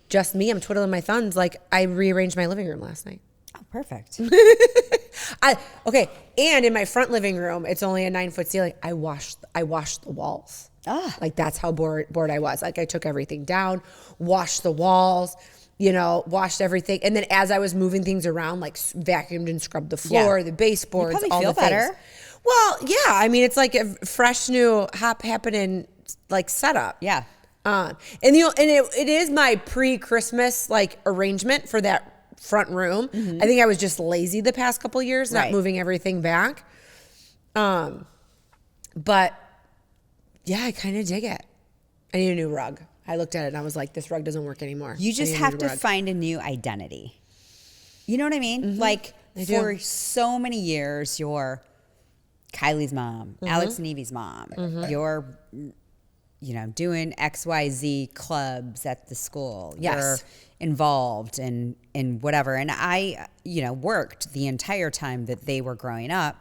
just me. I'm twiddling my thumbs. Like I rearranged my living room last night. Oh, perfect. Okay. And in my front living room, it's only a 9-foot ceiling. I washed the walls. Like that's how bored I was. Like I took everything down, washed the walls, you know, washed everything. And then as I was moving things around, like vacuumed and scrubbed the floor, the baseboards, probably all feel the things. better. Well, yeah. I mean, it's like a fresh new happening like setup. Yeah. And it is my pre-Christmas like arrangement for that front room. I think I was just lazy the past couple years, not moving everything back. But yeah, I kind of dig it. I need a new rug. I looked at it and I was like, this rug doesn't work anymore. You just have to find a new identity. You know what I mean? Like for so many years, you're Kylie's mom, Alex and Evie's mom. You're, you know, doing XYZ clubs at the school. You're involved in whatever. And I, you know, worked the entire time that they were growing up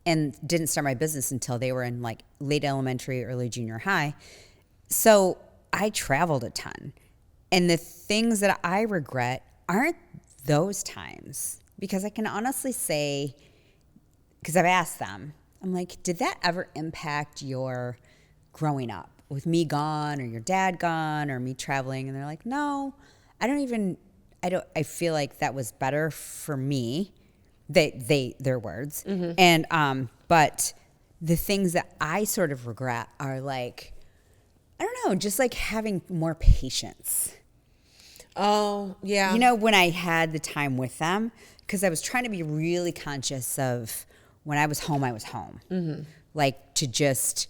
and didn't start my business until they were in like late elementary, early junior high. So I traveled a ton. And the things that I regret aren't those times, because I can honestly say, because I've asked them, I'm like, did that ever impact your growing up with me gone or your dad gone or me traveling? And they're like, no, I feel like that was better for me Their words. And but the things that I sort of regret are like, I don't know, just like having more patience. Oh, yeah. You know, when I had the time with them, because I was trying to be really conscious of when I was home, like to just,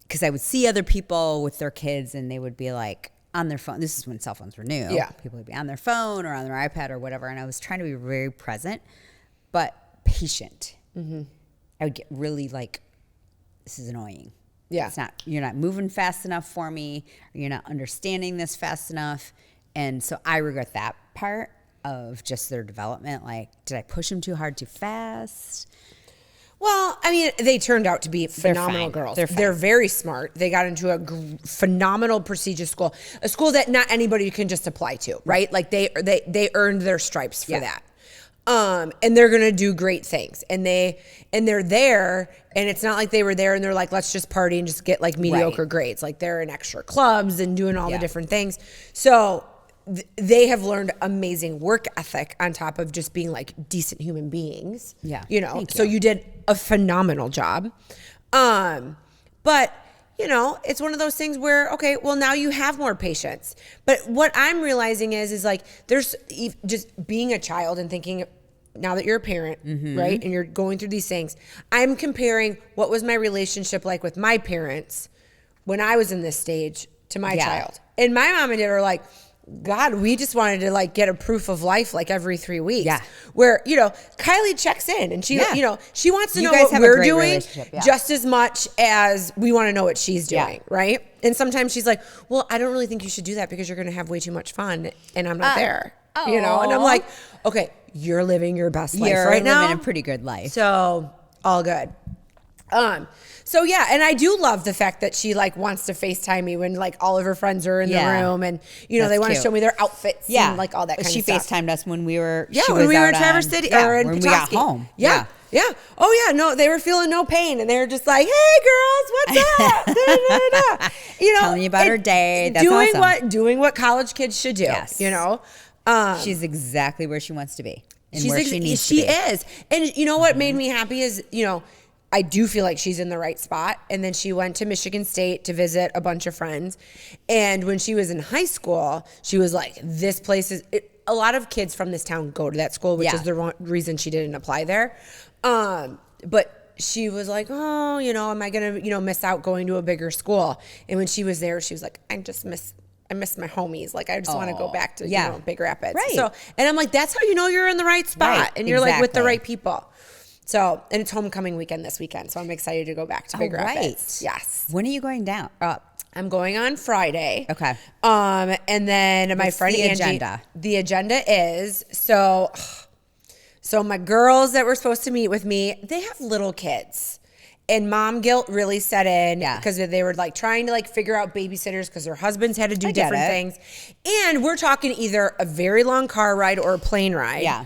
because I would see other people with their kids and they would be like on their phone. This is when cell phones were new. Yeah. People would be on their phone or on their iPad or whatever. And I was trying to be very present, but patient. I would get really like, this is annoying. Yeah. You're not moving fast enough for me, or you're not understanding this fast enough. And so I regret that part of just their development. Like, did I push them too hard, too fast? Well, I mean, they turned out to be phenomenal fine. girls. They're fine. They're very smart. They got into a phenomenal prestigious school, a school that not anybody can just apply to, right? Like they earned their stripes for that. And they're gonna do great things, and they're there, and it's not like they were there and they're like, let's just party and just get like mediocre grades. Like they're in extra clubs and doing all the different things. So they have learned amazing work ethic on top of just being like decent human beings. Yeah. You know, Thank so you did a phenomenal job. But you know, it's one of those things where, okay, well now you have more patience. But what I'm realizing is like, there's just being a child and thinking, now that you're a parent, right? And you're going through these things, I'm comparing what was my relationship like with my parents when I was in this stage to my child. And my mom and dad are like, God, we just wanted to like get a proof of life like every 3 weeks. Yeah. Where, you know, Kylie checks in and she, you know, she wants to You know guys what have a we're great doing relationship, just as much as we want to know what she's doing. Yeah. Right. And sometimes she's like, well, I don't really think you should do that because you're going to have way too much fun and I'm not there. You know, and I'm like, okay, you're living your best life right now. You're living a pretty good life. So all good. So yeah, and I do love the fact that she like wants to FaceTime me when like all of her friends are in the room, and you know That's they want to cute. show me their outfits and like all that kind She of stuff. FaceTimed us when we were when we were in Traverse City or in when Petoskey. we got home. Yeah. Oh yeah, no, they were feeling no pain, and they were just like, "Hey girls, what's up?" Da, da, da, da. You know, Telling you about her day. That's doing awesome. doing what college kids should do. Yes. You know, She's exactly where she wants to be and she's where she needs to be. She is, and you know what made me happy is I do feel like she's in the right spot. And then she went to Michigan State to visit a bunch of friends. And when she was in high school, she was like, this place is, a lot of kids from this town go to that school, which is the reason she didn't apply there. But she was like, oh, am I going to, miss out going to a bigger school? And when she was there, she was like, I miss my homies. Like, I just want to go back to, Big Rapids. Right. So, and I'm like, that's how you know you're in the right spot. Right. And you're like with the right people. So, and it's homecoming weekend this weekend, so I'm excited to go back to Big Rapids. Yes. When are you going down? I'm going on Friday. Okay. And then my friend the Angie. agenda? The agenda is so my girls that were supposed to meet with me, they have little kids. And mom guilt really set in because they were like trying to like figure out babysitters because their husbands had to do different things. And we're talking either a very long car ride or a plane ride. Yeah.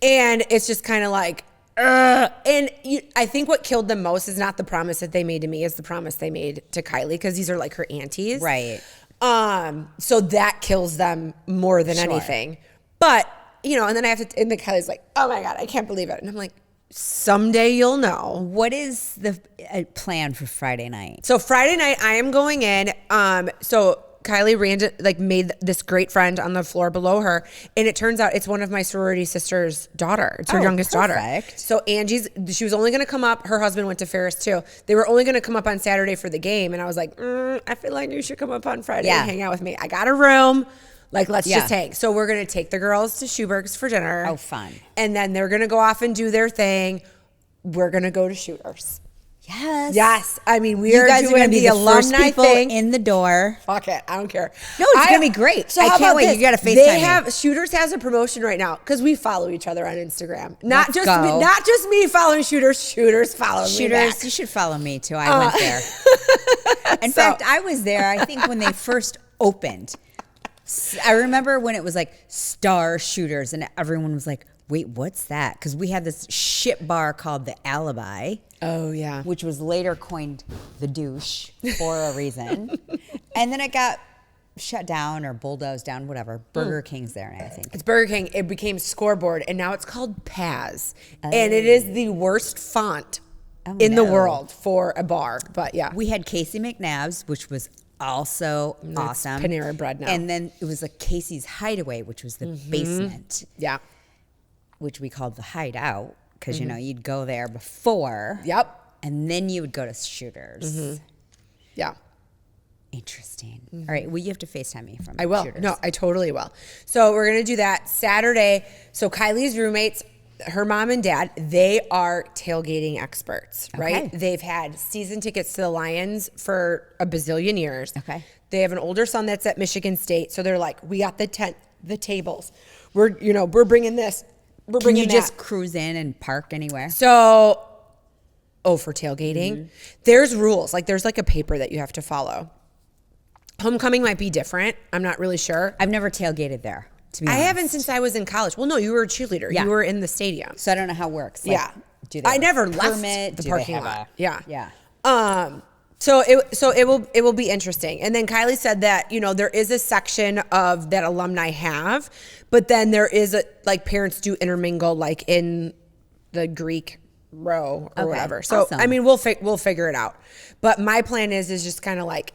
And it's just kind of like, I think what killed them most is not the promise that they made to me, is the promise they made to Kylie, because these are like her aunties. Right. So that kills them more than anything. But, and then and then Kylie's like, oh my God, I can't believe it. And I'm like, someday you'll know. What is the plan for Friday night? So Friday night I am going in. So Kylie made this great friend on the floor below her, and it turns out it's one of my sorority sister's daughter. It's her youngest daughter. So she was only going to come up. Her husband went to Ferris too. They were only going to come up on Saturday for the game, and I was like, I feel like you should come up on Friday and hang out with me. I got a room. Like, let's just hang. So we're going to take the girls to Schuberg's for dinner. Oh, fun. And then they're going to go off and do their thing. We're going to go to Shooters. Yes. Yes. I mean, we you are guys doing are going to be the first alumni people thing in the door. Fuck it. I don't care. No, it's going to be great. So I how can't about wait. this? You got to FaceTime They me. have, Shooters has a promotion right now because we follow each other on Instagram. Not Let's just go. not just me following Shooters. Shooters follow me back. You should follow me too. I went there. In fact, I was there, I think, when they first opened. I remember when it was like Star Shooters and everyone was like, wait, what's that? Because we had this shit bar called the Alibi. Oh, yeah. Which was later coined the douche for a reason. And then it got shut down or bulldozed down, whatever. Burger King's there now, I think. It's Burger King. It became Scoreboard, and now it's called Paz. And it is the worst font in the world for a bar. But yeah. We had Casey McNabb's, which was also awesome. Panera Bread now. And then it was a Casey's Hideaway, which was the basement. Yeah. Which we called the Hideout because, you know, you'd go there before. Yep. And then you would go to Shooters. Yeah. Interesting. All right. Well, you have to FaceTime me from I will. Shooters. No, I totally will. So we're going to do that Saturday. So Kylie's roommates, her mom and dad, they are tailgating experts, right? Okay. They've had season tickets to the Lions for a bazillion years. Okay. They have an older son that's at Michigan State. So they're like, we got the tent, the tables. We're bringing this. We're Can bringing you that. just cruise in and park anywhere? So, for tailgating, there's rules. Like there's like a paper that you have to follow. Homecoming might be different. I'm not really sure. I've never tailgated there, to be I honest. haven't since I was in college. Well, no, you were a cheerleader. Yeah. You were in the stadium. So I don't know how it works. Like, Yeah. Do they I have a never left permit? the Do they parking have lot. a- Yeah. Yeah. So it will be interesting. And then Kylie said that, you know, there is a section of that alumni have, but then there is like parents do intermingle like in the Greek row or Okay. whatever. So Awesome. I mean, we'll figure it out. But my plan is just kind of like,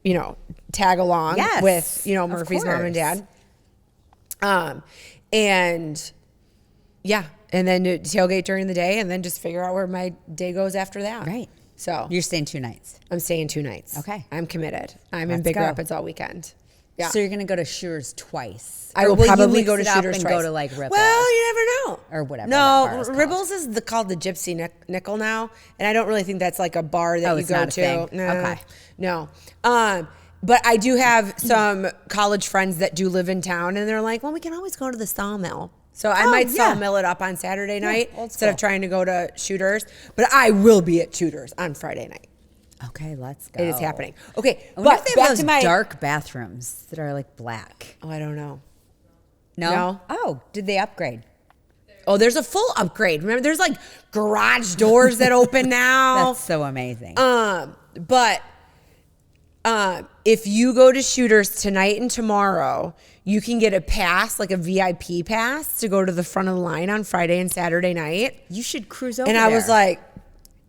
you know, tag along Yes, with, you know, of Murphy's mom and course. dad. And yeah, and then to tailgate during the day and then just figure out where my day goes after that. Right. So You're staying 2 nights. I'm staying 2 nights. Okay. I'm committed. I'm in Let's Big go. Rapids all weekend. Yeah. So you're going to go to Shooters twice. I Or will you probably mix go to it up Shooters and twice. go to like Ripple. Well, you never know. Or whatever that bar No, is called. Ripples is called the Gypsy Nickel now, and I don't really think that's like a bar that Oh, you it's go not a to. thing. No, Okay. No. But I do have some college friends that do live in town, and they're like, "Well, we can always go to the Sawmill." So I might yeah. Sawmill it up on Saturday night old instead of school. trying to go to Shooters. But I will be at Shooters on Friday night. Okay, let's go. It is happening. Okay, I wonder but if they back have those to my dark bathrooms that are like black. Oh, I don't know. No? No. Oh, did they upgrade? Oh, there's a full upgrade. Remember, there's like garage doors that open now. That's so amazing. But if you go to Shooters tonight and tomorrow, you can get a pass, like a VIP pass, to go to the front of the line on Friday and Saturday night. You should cruise over And there. I was like,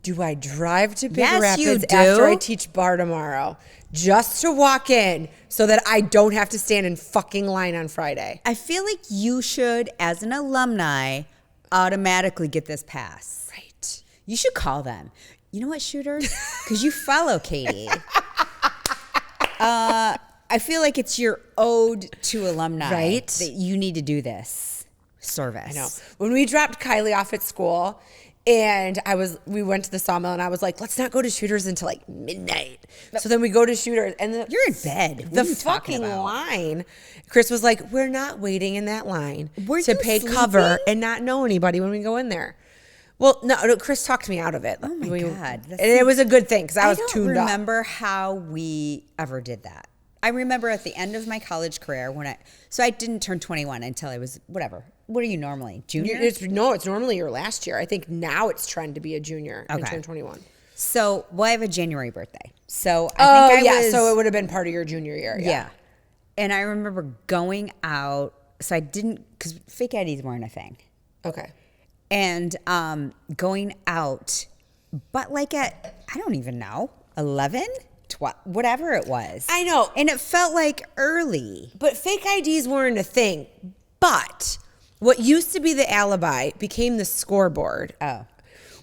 do I drive to Big Yes, you Rapids do. after I teach bar tomorrow just to walk in so that I don't have to stand in fucking line on Friday? I feel like you should, as an alumni, automatically get this pass. Right. You should call them. You know what, Shooters? Because you follow Katie. I feel like it's your ode to alumni. Right. That you need to do this service. I know. When we dropped Kylie off at school, and we went to the Sawmill, and I was like, let's not go to Shooters until like midnight. So then we go to Shooters, and You're in bed. What the are you talking fucking about? line. Chris was like, we're not waiting in that line Were to you pay cover sleeping? and not know anybody when we go in there. Well, no, Chris talked me out of it. Oh my God. And it was a good thing because I was don't tuned up. remember how we ever did that. I remember at the end of my college career so I didn't turn 21 until I was whatever. What are you normally? Junior? It's normally your last year. I think now it's trend to be a junior and Okay. turn 21. So, I have a January birthday. So I think I was. So it would have been part of your junior year. Yeah. And I remember going out. So I didn't, because fake IDs weren't a thing. Okay. And going out, but like at, I don't even know, 11, 12, whatever it was. I know. And it felt like early. But fake IDs weren't a thing. But what used to be the alibi became the scoreboard. Oh.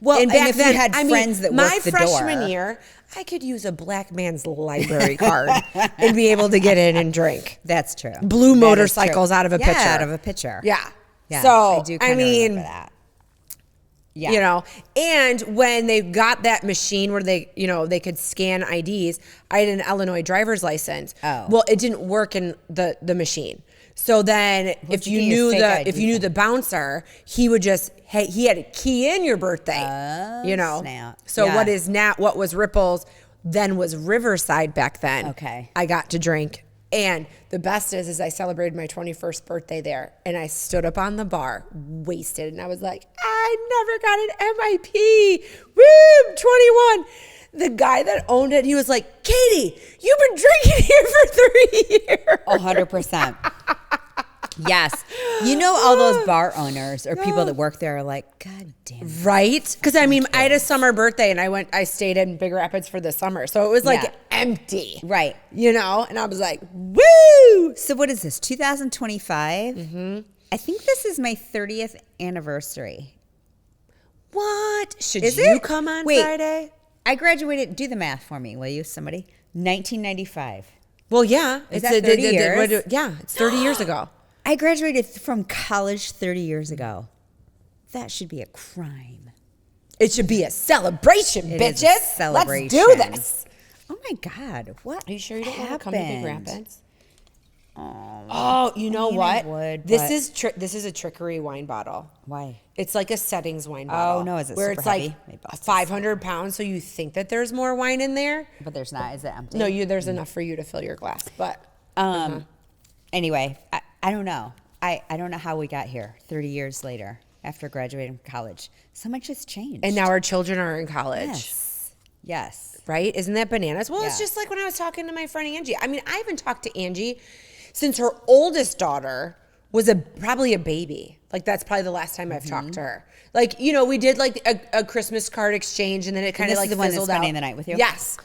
Well, and back if you had friends that my worked the freshman door. year, I could use a black man's library card and be able to get in and drink. That's true. Blue That is motorcycles true. out of a Yeah, pitcher. out of a pitcher. Yeah. Yeah. So, I do kind of remember that. Yeah. You know, and when they got that machine where they could scan IDs, I had an Illinois driver's license. Oh. Well, it didn't work in the machine. So then if you you get a fake knew ID the bouncer, he would just he had to key in your birthday. snap. So Yeah. what was Ripples then was Riverside back then. Okay. I got to drink And the best is I celebrated my 21st birthday there, and I stood up on the bar, wasted, and I was like, I never got an MIP. Woo, I'm 21. The guy that owned it, he was like, Katie, you've been drinking here for 3 years. 100%. Yes. You know, all those bar owners or people that work there are like, God damn it. Right? Because I mean, I had a summer birthday and I stayed in Big Rapids for the summer. So it was like empty. Right. You know? And I was like, woo! So what is this, 2025? Mm-hmm. I think this is my 30th anniversary. What? Should Is you it? come on Wait. Friday? I graduated, do the math for me, will you, somebody? 1995. Well, yeah. Is that 30 years? Yeah, it's 30 years ago. I graduated from college 30 years ago. That should be a crime. It should be a celebration, It is bitches. a celebration. Let's do this. Oh my God, what Are you sure you don't want to come to Big happened? Rapids? Oh, you know mean, what? I would, this but- is a trickery wine bottle. Why? It's like a settings wine bottle. no, is it where super it's like heavy? Maybe I'll 500 pounds, so you think that there's more wine in there. But there's not, is it empty? No, there's enough for you to fill your glass. But Anyway, I don't know. I don't know how we got here 30 years later after graduating from college. So much has changed. and now our children are in college. Yes. Right? Isn't that bananas? Well, it's Yeah. just like when I was talking to my friend Angie. I mean, I haven't talked to Angie since her oldest daughter was probably a baby. Like, that's probably the last time I've talked to her. Like, you know, we did like a Christmas card exchange, and then it kind of this like is the one that's fizzled out. spending the night with you? Yes.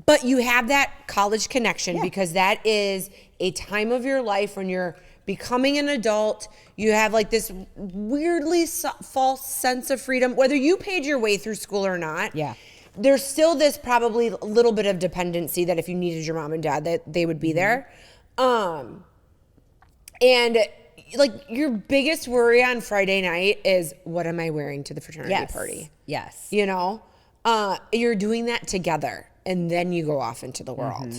But you have that college connection because that is a time of your life when you're becoming an adult. You have like this weirdly false sense of freedom, whether you paid your way through school or not. Yeah. There's still this probably little bit of dependency that if you needed your mom and dad, that they would be there. And like your biggest worry on Friday night is, what am I wearing to the fraternity party? Yes. You know, you're doing that together, and then you go off into the world.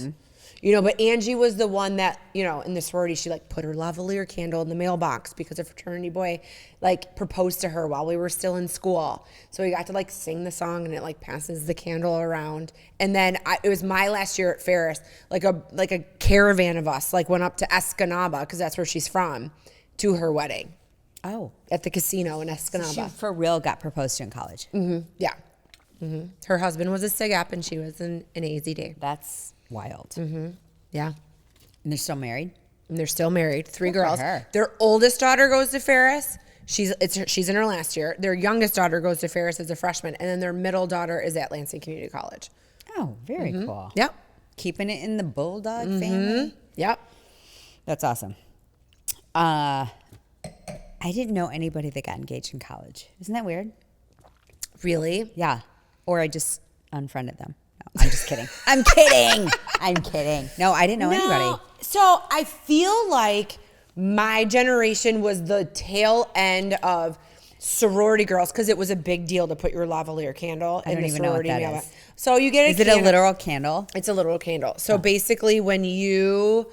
You know, but Angie was the one that, you know, in the sorority, she like put her lavalier candle in the mailbox because a fraternity boy like proposed to her while we were still in school. So we got to like sing the song, and it like passes the candle around. And then it was my last year at Ferris, like a caravan of us like went up to Escanaba, because that's where she's from, to her wedding Oh. at the casino in Escanaba. She for real got proposed to in college. Yeah. Her husband was a SIG-Up, and she was an AZD. That's wild. Yeah. And they're still married? And they're still married. 3 Good for girls. her. Their oldest daughter goes to Ferris. She's in her last year. Their youngest daughter goes to Ferris as a freshman, and then their middle daughter is at Lansing Community College. Oh, very cool. Yep. Keeping it in the Bulldog family. Yep. That's awesome. I didn't know anybody that got engaged in college. Isn't that weird? Really? Yeah. Or I just unfriended them. No, I'm just kidding. I'm kidding. I'm kidding. No, I didn't know anybody. So I feel like my generation was the tail end of sorority girls, because it was a big deal to put your lavalier candle in don't the even know what sorority that mailbox. is. So you get Is it a literal candle? It's a literal candle. So basically, when you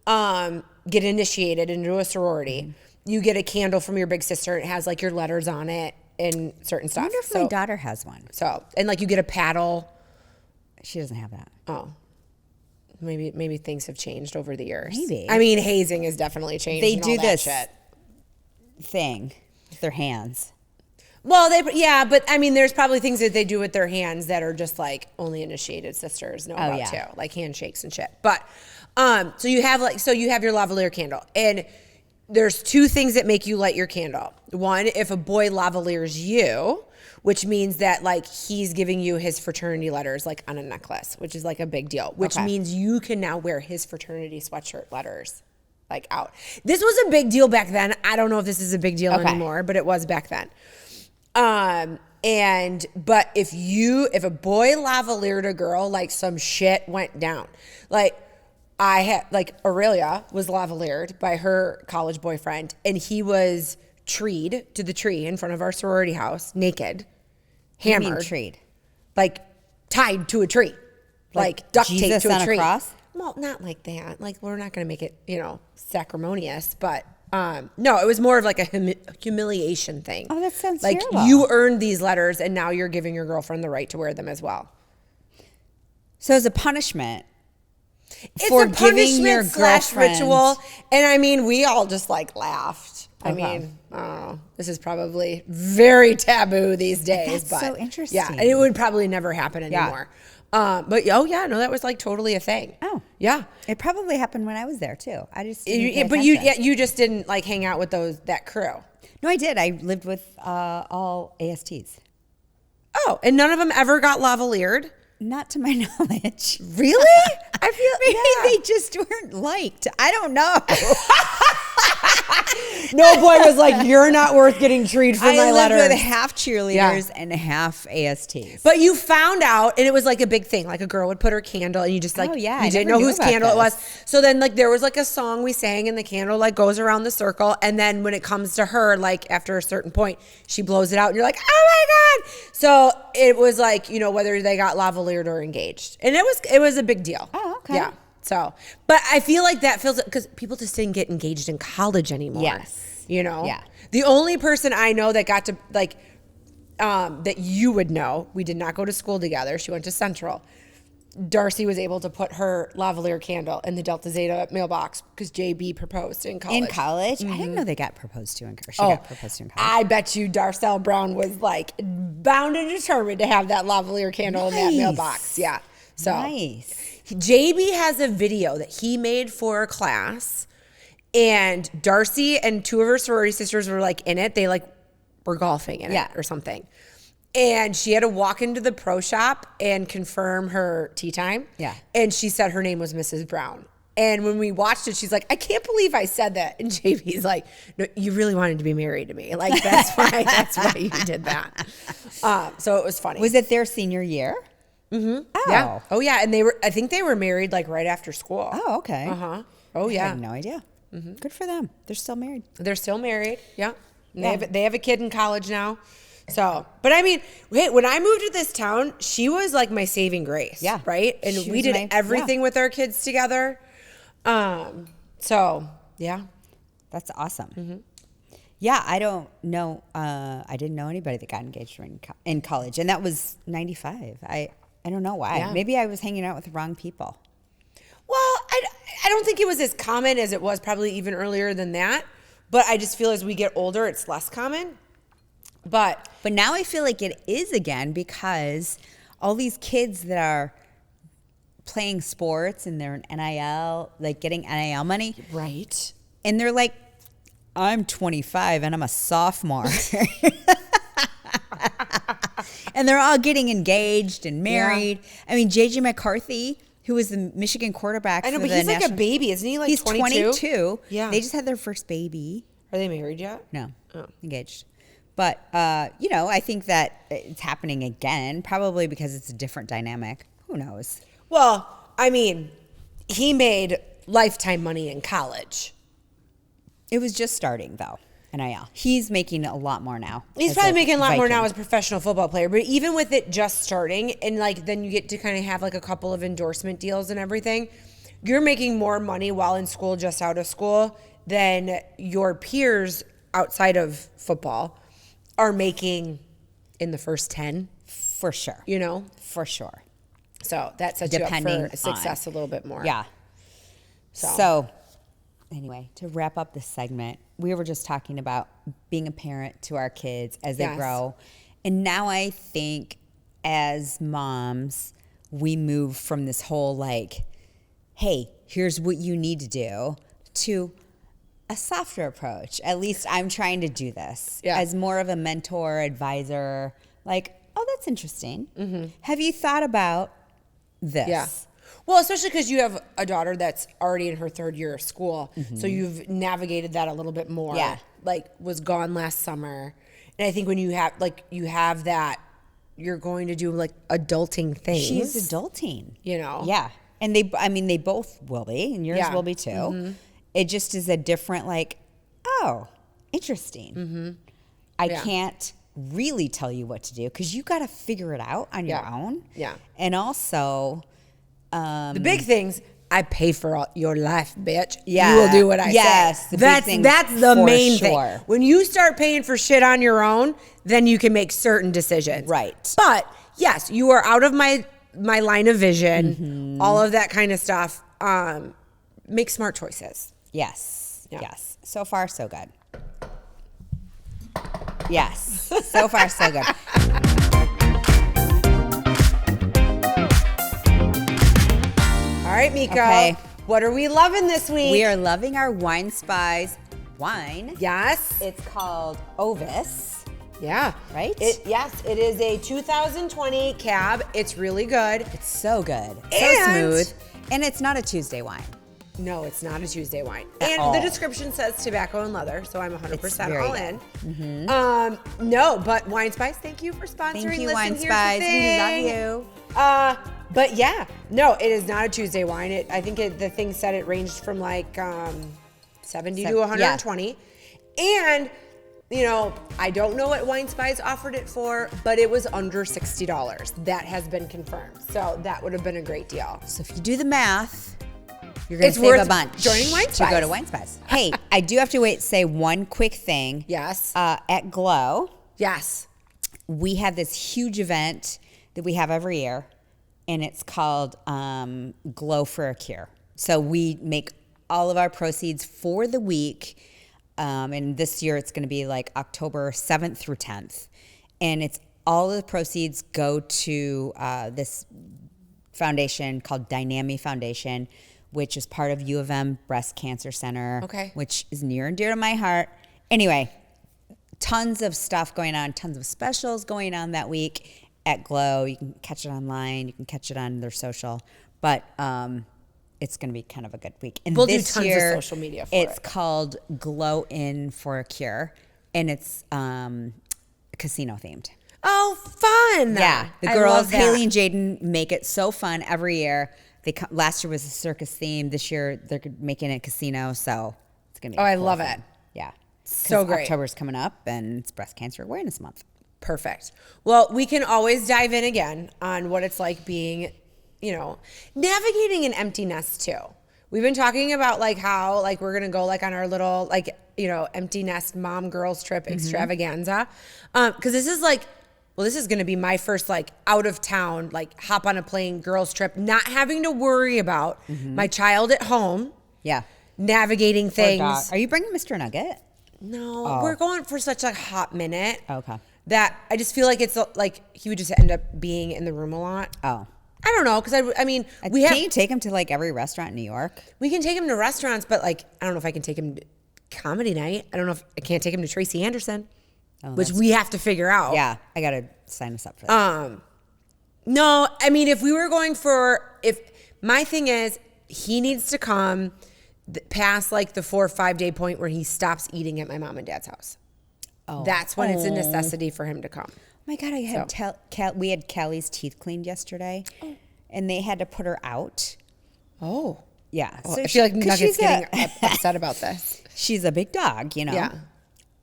get initiated into a sorority, you get a candle from your big sister. It has like your letters on it and certain I stuff. wonder if my daughter has one. And like you get a paddle. She doesn't have that. Oh, maybe things have changed over the years. Maybe. I mean, hazing has definitely changed. They and do all that this shit. thing with their hands. Well, but I mean, there's probably things that they do with their hands that are just like only initiated sisters know about too, like handshakes and shit. But so you have your lavalier candle, and there's 2 things that make you light your candle. One, if a boy lavaliers you, which means that like he's giving you his fraternity letters like on a necklace, which is like a big deal. Which means you can now wear his fraternity sweatshirt letters like out. This was a big deal back then. I don't know if this is a big deal anymore, but it was back then. But if a boy lavaliered a girl, like some shit went down. Like Aurelia was lavaliered by her college boyfriend, and he was treed to the tree in front of our sorority house, naked, hammered. You mean treed? Like tied to a tree. Like duct taped Jesus to a on a tree. cross? Well, not like that. Like, we're not going to make it, sacrimonious, but no, it was more of like a humiliation thing. Oh, that sounds like terrible. you earned these letters, and now you're giving your girlfriend the right to wear them as well. So as a punishment, It's for a giving your punishment slash girlfriend ritual. And I mean, we all just like laughed. I Okay. mean, I don't know. This is probably very taboo these days. That's but so interesting. Yeah, and it would probably never happen anymore. But oh yeah, no, that was like totally a thing. Oh. Yeah. It probably happened when I was there too. I just But you just didn't like hang out with that crew. No, I did. I lived with all ASTs. Oh, and none of them ever got lavaliered? Not to my knowledge. Really? I feel Maybe they just weren't liked. I don't know. No boy was like, you're not worth getting treed for my I lived letters. with half cheerleaders and half ASTs. But you found out, and it was like a big thing. Like a girl would put her candle, and you just like, Oh, yeah, you I didn't never know knew whose about candle it was. this. So then, like, there was like a song we sang, and the candle like goes around the circle. And then when it comes to her, like after a certain point, she blows it out, and you're like, oh my god! So it was like, you know, whether they got lavaliered or engaged, and it was a big deal. Oh, okay. Yeah. So, but I feel like that feels because people just didn't get engaged in college anymore. Yes. You know? Yeah. The only person I know that got to, like, that you would know, we did not go to school together. She went to Central. Darcy was able to put her lavalier candle in the Delta Zeta mailbox because JB proposed in college. in college, I didn't know they got proposed to in college. She got proposed to in college. I bet you Darcel Brown was like bound and determined to have that lavalier candle in that Nice. mailbox. Yeah. So Nice. JB has a video that he made for a class, and Darcy and two of her sorority sisters were like in it. They like were golfing in it or something. And she had to walk into the pro shop and confirm her tea time. Yeah. And she said her name was Mrs. Brown. And when we watched it, she's like, I can't believe I said that. And JB's like, no, you really wanted to be married to me. Like, that's why you did that. So it was funny. Was it their senior year? Mm-hmm. Oh. Yeah. Oh, yeah. And I think they were married like right after school. Oh, okay. Uh-huh. Oh, I yeah. had no idea. Good for them. They're still married. They're still married. Yeah. And Yeah. They have a kid in college now. So, but I mean, wait, when I moved to this town, she was like my saving grace. Yeah. Right. And She we was did everything yeah. with our kids together. So yeah. That's awesome. Yeah, I don't know. I didn't know anybody that got engaged in college, and that was 95. I don't know why. Yeah. Maybe I was hanging out with the wrong people. Well, I don't think it was as common as it was probably even earlier than that. But I just feel as we get older, it's less common. But now I feel like it is again because all these kids that are playing sports and they're in NIL, like getting NIL money. right. And they're like, I'm 25 and I'm a sophomore. And they're all getting engaged and married. Yeah. I mean, JJ McCarthy, who was the Michigan quarterback. I know, for but the he's like a national, baby, isn't he? Like he's 22. Yeah. They just had their first baby. Are they married yet? No, Oh. engaged. But, you know, I think that it's happening again, probably because it's a different dynamic. Who knows? Well, I mean, he made lifetime money in college. It was just starting, though, NIL. He's making a lot more now. He's as probably making a lot more Viking. now as a professional football player. But even with it just starting, and like then you get to kind of have like a couple of endorsement deals and everything, you're making more money while in school, just out of school, than your peers outside of football are making in the first 10. For sure. You know? For sure. So that sets you up Depending for success a little bit more. Yeah. So, anyway, to wrap up this segment, we were just talking about being a parent to our kids as they Yes. grow. And now I think as moms, we move from this whole like, hey, here's what you need to do, to a softer approach. At least I'm trying to do this as more of a mentor, advisor, like, oh, that's interesting. Have you thought about this? Yeah. Well, especially because you have a daughter that's already in her third year of school. So you've navigated that a little bit more. Yeah. Like was gone last summer. And I think when you have that, you're going to do like adulting things. She's adulting. You know? Yeah. And they both will be, and yours Yeah. will be too. It just is a different, like, oh, interesting. I can't really tell you what to do because you got to figure it out on your own. Yeah. And also, The big things, I pay for your life, bitch. Yeah. You will do what I Yes, say. the big That's things the for main sure. thing. When you start paying for shit on your own, then you can make certain decisions. Right. But yes, you are out of my line of vision, all of that kind of stuff. make smart choices. Yes. Yeah. Yes. So far, so good. Yes. So far, so good. All right, Meko. Okay. What are we loving this week? We are loving our Wine Spies wine. Yes. It's called Ovis. Yeah. Right? Yes, it is a 2020 cab. It's really good. It's so good. So And- smooth. And it's not a Tuesday wine. No, it's not a Tuesday wine. At And all. the description says tobacco and leather, so I'm 100% It's very all good. in. No, but Wine Spice, thank you for sponsoring. Thank you, Listen, Wine here's the Spies. We thing. love you. But yeah, no, it is not a Tuesday wine. I think the thing said it ranged from like 70 to 120. And, I don't know what Wine Spies offered it for, but it was under $60. That has been confirmed. So that would have been a great deal. So if you do the math, you're going It's to save a worth bunch. joining Wine To go Spies. to Wine Spies. Hey, I do have to say one quick thing. Yes. At Glow, Yes. we have this huge event that we have every year, and it's called Glow for a Cure. So we make all of our proceeds for the week, and this year it's going to be like October 7th through 10th, and it's all of the proceeds go to this foundation called Dynami Foundation, which is part of U of M Breast Cancer Center, Okay. which is near and dear to my heart. Anyway, tons of stuff going on, tons of specials going on that week at Glow. You can catch it online. You can catch it on their social. But it's going to be kind of a good week. And We'll do this tons of year, social media for it's it. called Glow In for a Cure, and it's casino themed. Oh, fun. Yeah, the I girls, love that. Haley and Jaden, make it so fun every year. Last year was a circus theme. This year they're making it casino, so it's gonna be. Oh, I cool love fun. it. Yeah, So 'Cause great. October's coming up, and it's Breast Cancer Awareness Month. Perfect. Well, we can always dive in again on what it's like being, navigating an empty nest too. We've been talking about like how like we're gonna go like on our little like empty nest mom girls trip extravaganza, because this is like. Well, this is going to be my first like out of town, like hop on a plane girls trip, not having to worry about my child at home, Yeah. navigating things. Are you bringing Mr. Nugget? No, we're going for such a hot minute. Okay. That I just feel like it's like he would just end up being in the room a lot. Oh. I don't know, because I mean, Can't you take him to like every restaurant in New York? we can take him to restaurants, but like I don't know if I can take him to comedy night. I don't know if I can't take him to Tracy Anderson, which we have to figure out. Yeah, I gotta sign us up for that. No, I mean, if my thing is, he needs to come past like the 4 or 5 day point where he stops eating at my mom and dad's house. Oh. That's when it's a necessity for him to come. Oh my God, we had Callie's teeth cleaned yesterday, and they had to put her out. Oh. Yeah, So I feel like Nugget's getting upset about this. She's a big dog, Yeah.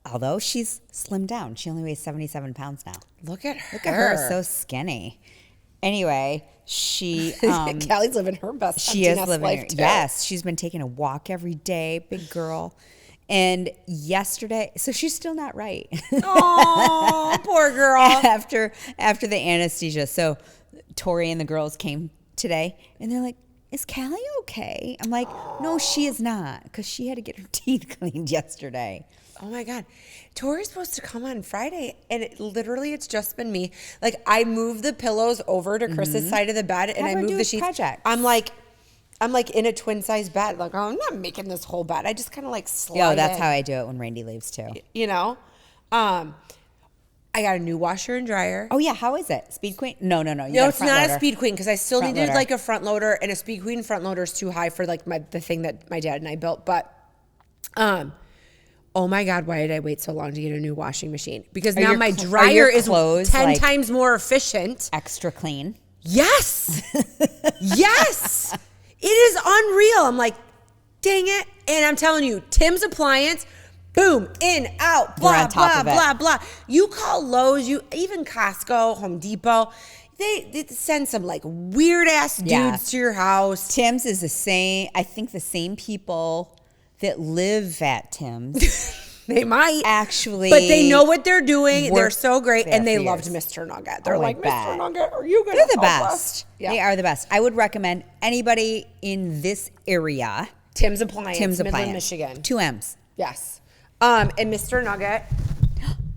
Although she's slimmed down, she only weighs 77 pounds now. Look at her. Look at her, so skinny. Anyway, she Callie's living her best. she empty is nest living life her, too. yes, she's been taking a walk every day, big girl. And yesterday, so she's still not right. Oh, poor girl. after the anesthesia. So Tori and the girls came today, and they're like, "Is Callie okay?" I'm like, "No, she is not, because she had to get her teeth cleaned yesterday." Oh my God. Tori's supposed to come on Friday, and it's just been me. Like, I moved the pillows over to Chris's side of the bed, and Have I her moved do the sheets. projects. I'm like in a twin size bed. Like, oh, I'm not making this whole bed. I just kind of like slide Yo, that's in, how I do it when Randy leaves too. I got a new washer and dryer. Oh yeah, how is it? Speed Queen? No. You No, got it's front not loader. a Speed Queen because I still Front needed loader. like a front loader, and a Speed Queen front loader is too high for like the thing that my dad and I built. But, oh my God, why did I wait so long to get a new washing machine? Because now your my cl- are dryer your is clothes, 10 like- times more efficient. Extra clean. Yes. Yes. It is unreal. I'm like, dang it. And I'm telling you, Tim's appliance, boom, in, out, We're blah, on top blah, of it. blah, blah. You call Lowe's, even Costco, Home Depot, they send some like weird ass dudes Yeah. to your house. Tim's is the same. I think the same people that live at Tim's They might. actually, But they know what they're doing. They're work so great. there And they for loved years. Mr. Nugget. They're Oh, I like, bet. Mr. Nugget, are you going to They're the help us? best. Yeah. They are the best. I would recommend anybody in this area. Tim's Appliance, Tim's Midland, Appliance, Michigan. 2 M's. Yes. And Mr. Nugget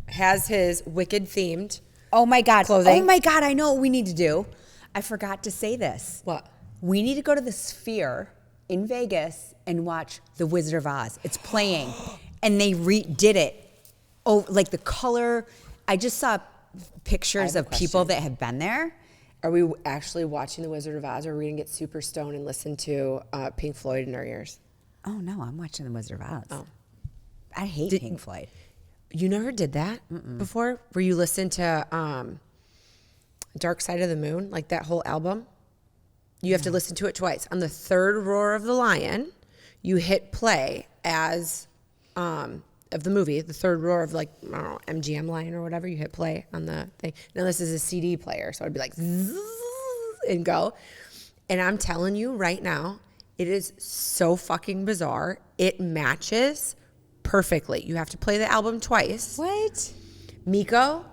has his Wicked themed. Oh my God. Clothing. Oh my God. I know what we need to do. I forgot to say this. What? We need to go to the Sphere in Vegas and watch The Wizard of Oz. It's playing. And they redid it. Oh, like the color. I just saw pictures I have of a people question. that have been there. Are we actually watching The Wizard of Oz, or are we going to get super stoned and listen to Pink Floyd in our ears? Oh no, I'm watching The Wizard of Oz. Oh. I hate Pink Floyd. You never did that before? Where you listened to Dark Side of the Moon, like that whole album? You have to listen to it twice. On the third roar of the lion, you hit play as of the movie, the third roar of like, I don't know, MGM Lion or whatever, you hit play on the thing. Now this is a CD player, so I'd be like, zzz, and go. And I'm telling you right now, it is so fucking bizarre. It matches perfectly. You have to play the album twice. What? Meko,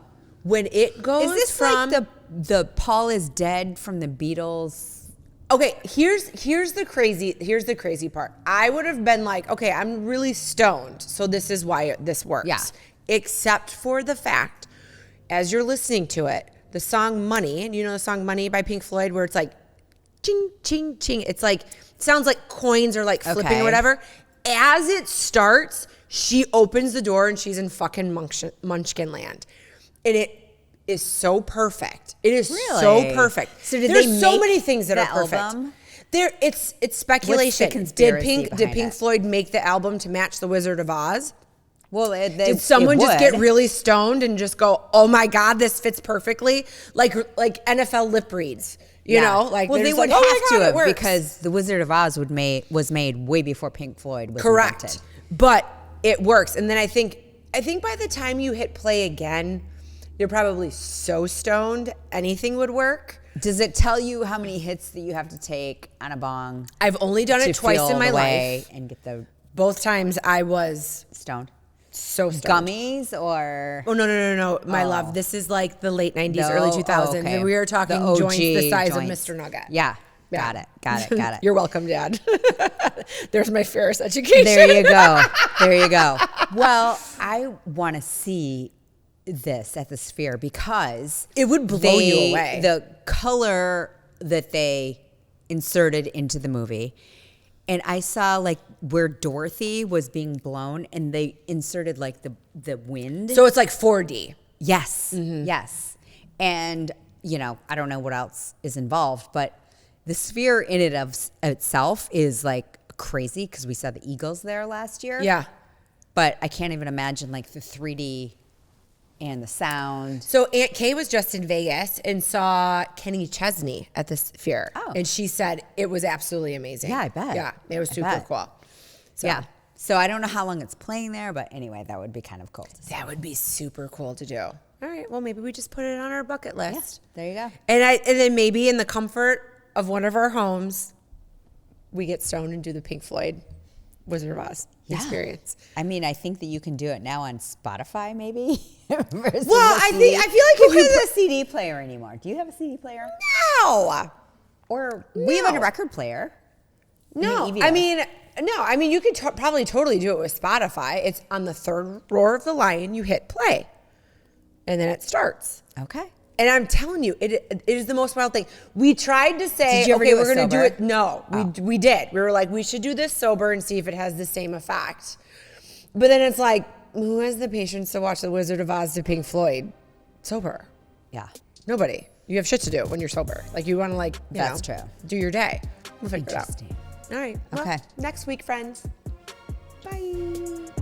when it goes Is this from like the Paul is Dead from the Beatles? okay, here's the crazy part. I would have been like, okay, I'm really stoned, so this is why this works. Yeah. Except for the fact, as you're listening to it, the song Money, and you know the song Money by Pink Floyd, where it's like ching, ching, ching. It's like, it sounds like coins are like flipping Okay. or whatever. As it starts, she opens the door and she's in fucking Munchkin land. And it is so perfect. It is so Really? perfect. So did There's they so make many things that the are perfect. album? It's speculation. Did conspiracy Pink behind it? Floyd make the album to match The Wizard of Oz? Well, Did someone just get really stoned and just go, "Oh my God, this fits perfectly"? Like NFL lip reads, you know? Like, well, they're they just would like, "Oh my have God, to it have works." because The Wizard of Oz was made way before Pink Floyd was Correct, invented. but it works. And then I think by the time you hit play again, you're probably so stoned anything would work. Does it tell you how many hits that you have to take on a bong? I've only done to it twice feel in my the way life. and get the Both times I was stoned? so stoned. Gummies or Oh, no, my love. This is like the late 90s, No? early Oh, 2000s. okay. And we were talking The OG joints the size joints. of Mr. Nugget. Yeah. Yeah. Got it. You're welcome, Dad. There's my Ferris education. There you go. Well, I want to see this at the Sphere because It would blow you away. The color that they inserted into the movie, and I saw like where Dorothy was being blown, and they inserted like the wind. So it's like 4D. Yes, Mm-hmm. yes, and I don't know what else is involved, but the Sphere in it of itself is like crazy because we saw the Eagles there last year. Yeah. But I can't even imagine like the 3D and the sound. So Aunt Kay was just in Vegas and saw Kenny Chesney at the Sphere. Oh. And she said it was absolutely amazing. Yeah, I bet. Yeah, it was I super bet. cool. So Yeah. So I don't know how long it's playing there, but anyway, that would be kind of cool to see. that would be super cool to do. All right, well, maybe we just put it on our bucket list. There you go. And then maybe in the comfort of one of our homes, we get stoned and do the Pink Floyd Wizard of Oz experience. I mean, I think that you can do it now on Spotify, maybe. Versus Well, a I CD. feel like you Who could has a CD player anymore? Do you have a CD player? No. Or we have No. a record player. No, EVO. I mean, you could probably totally do it with Spotify. It's on the third roar of the lion. You hit play, and then it starts. Okay. And I'm telling you, it is the most wild thing. We tried to say, Did you ever okay, do it we're going to do sober? it. No, we did. We were like, we should do this sober and see if it has the same effect. But then it's like, who has the patience to watch The Wizard of Oz to Pink Floyd sober? Yeah. Nobody. You have shit to do when you're sober. Like you want to That's true. do your day. We'll figure it out. Interesting. All right. Well, Okay. next week, friends. Bye.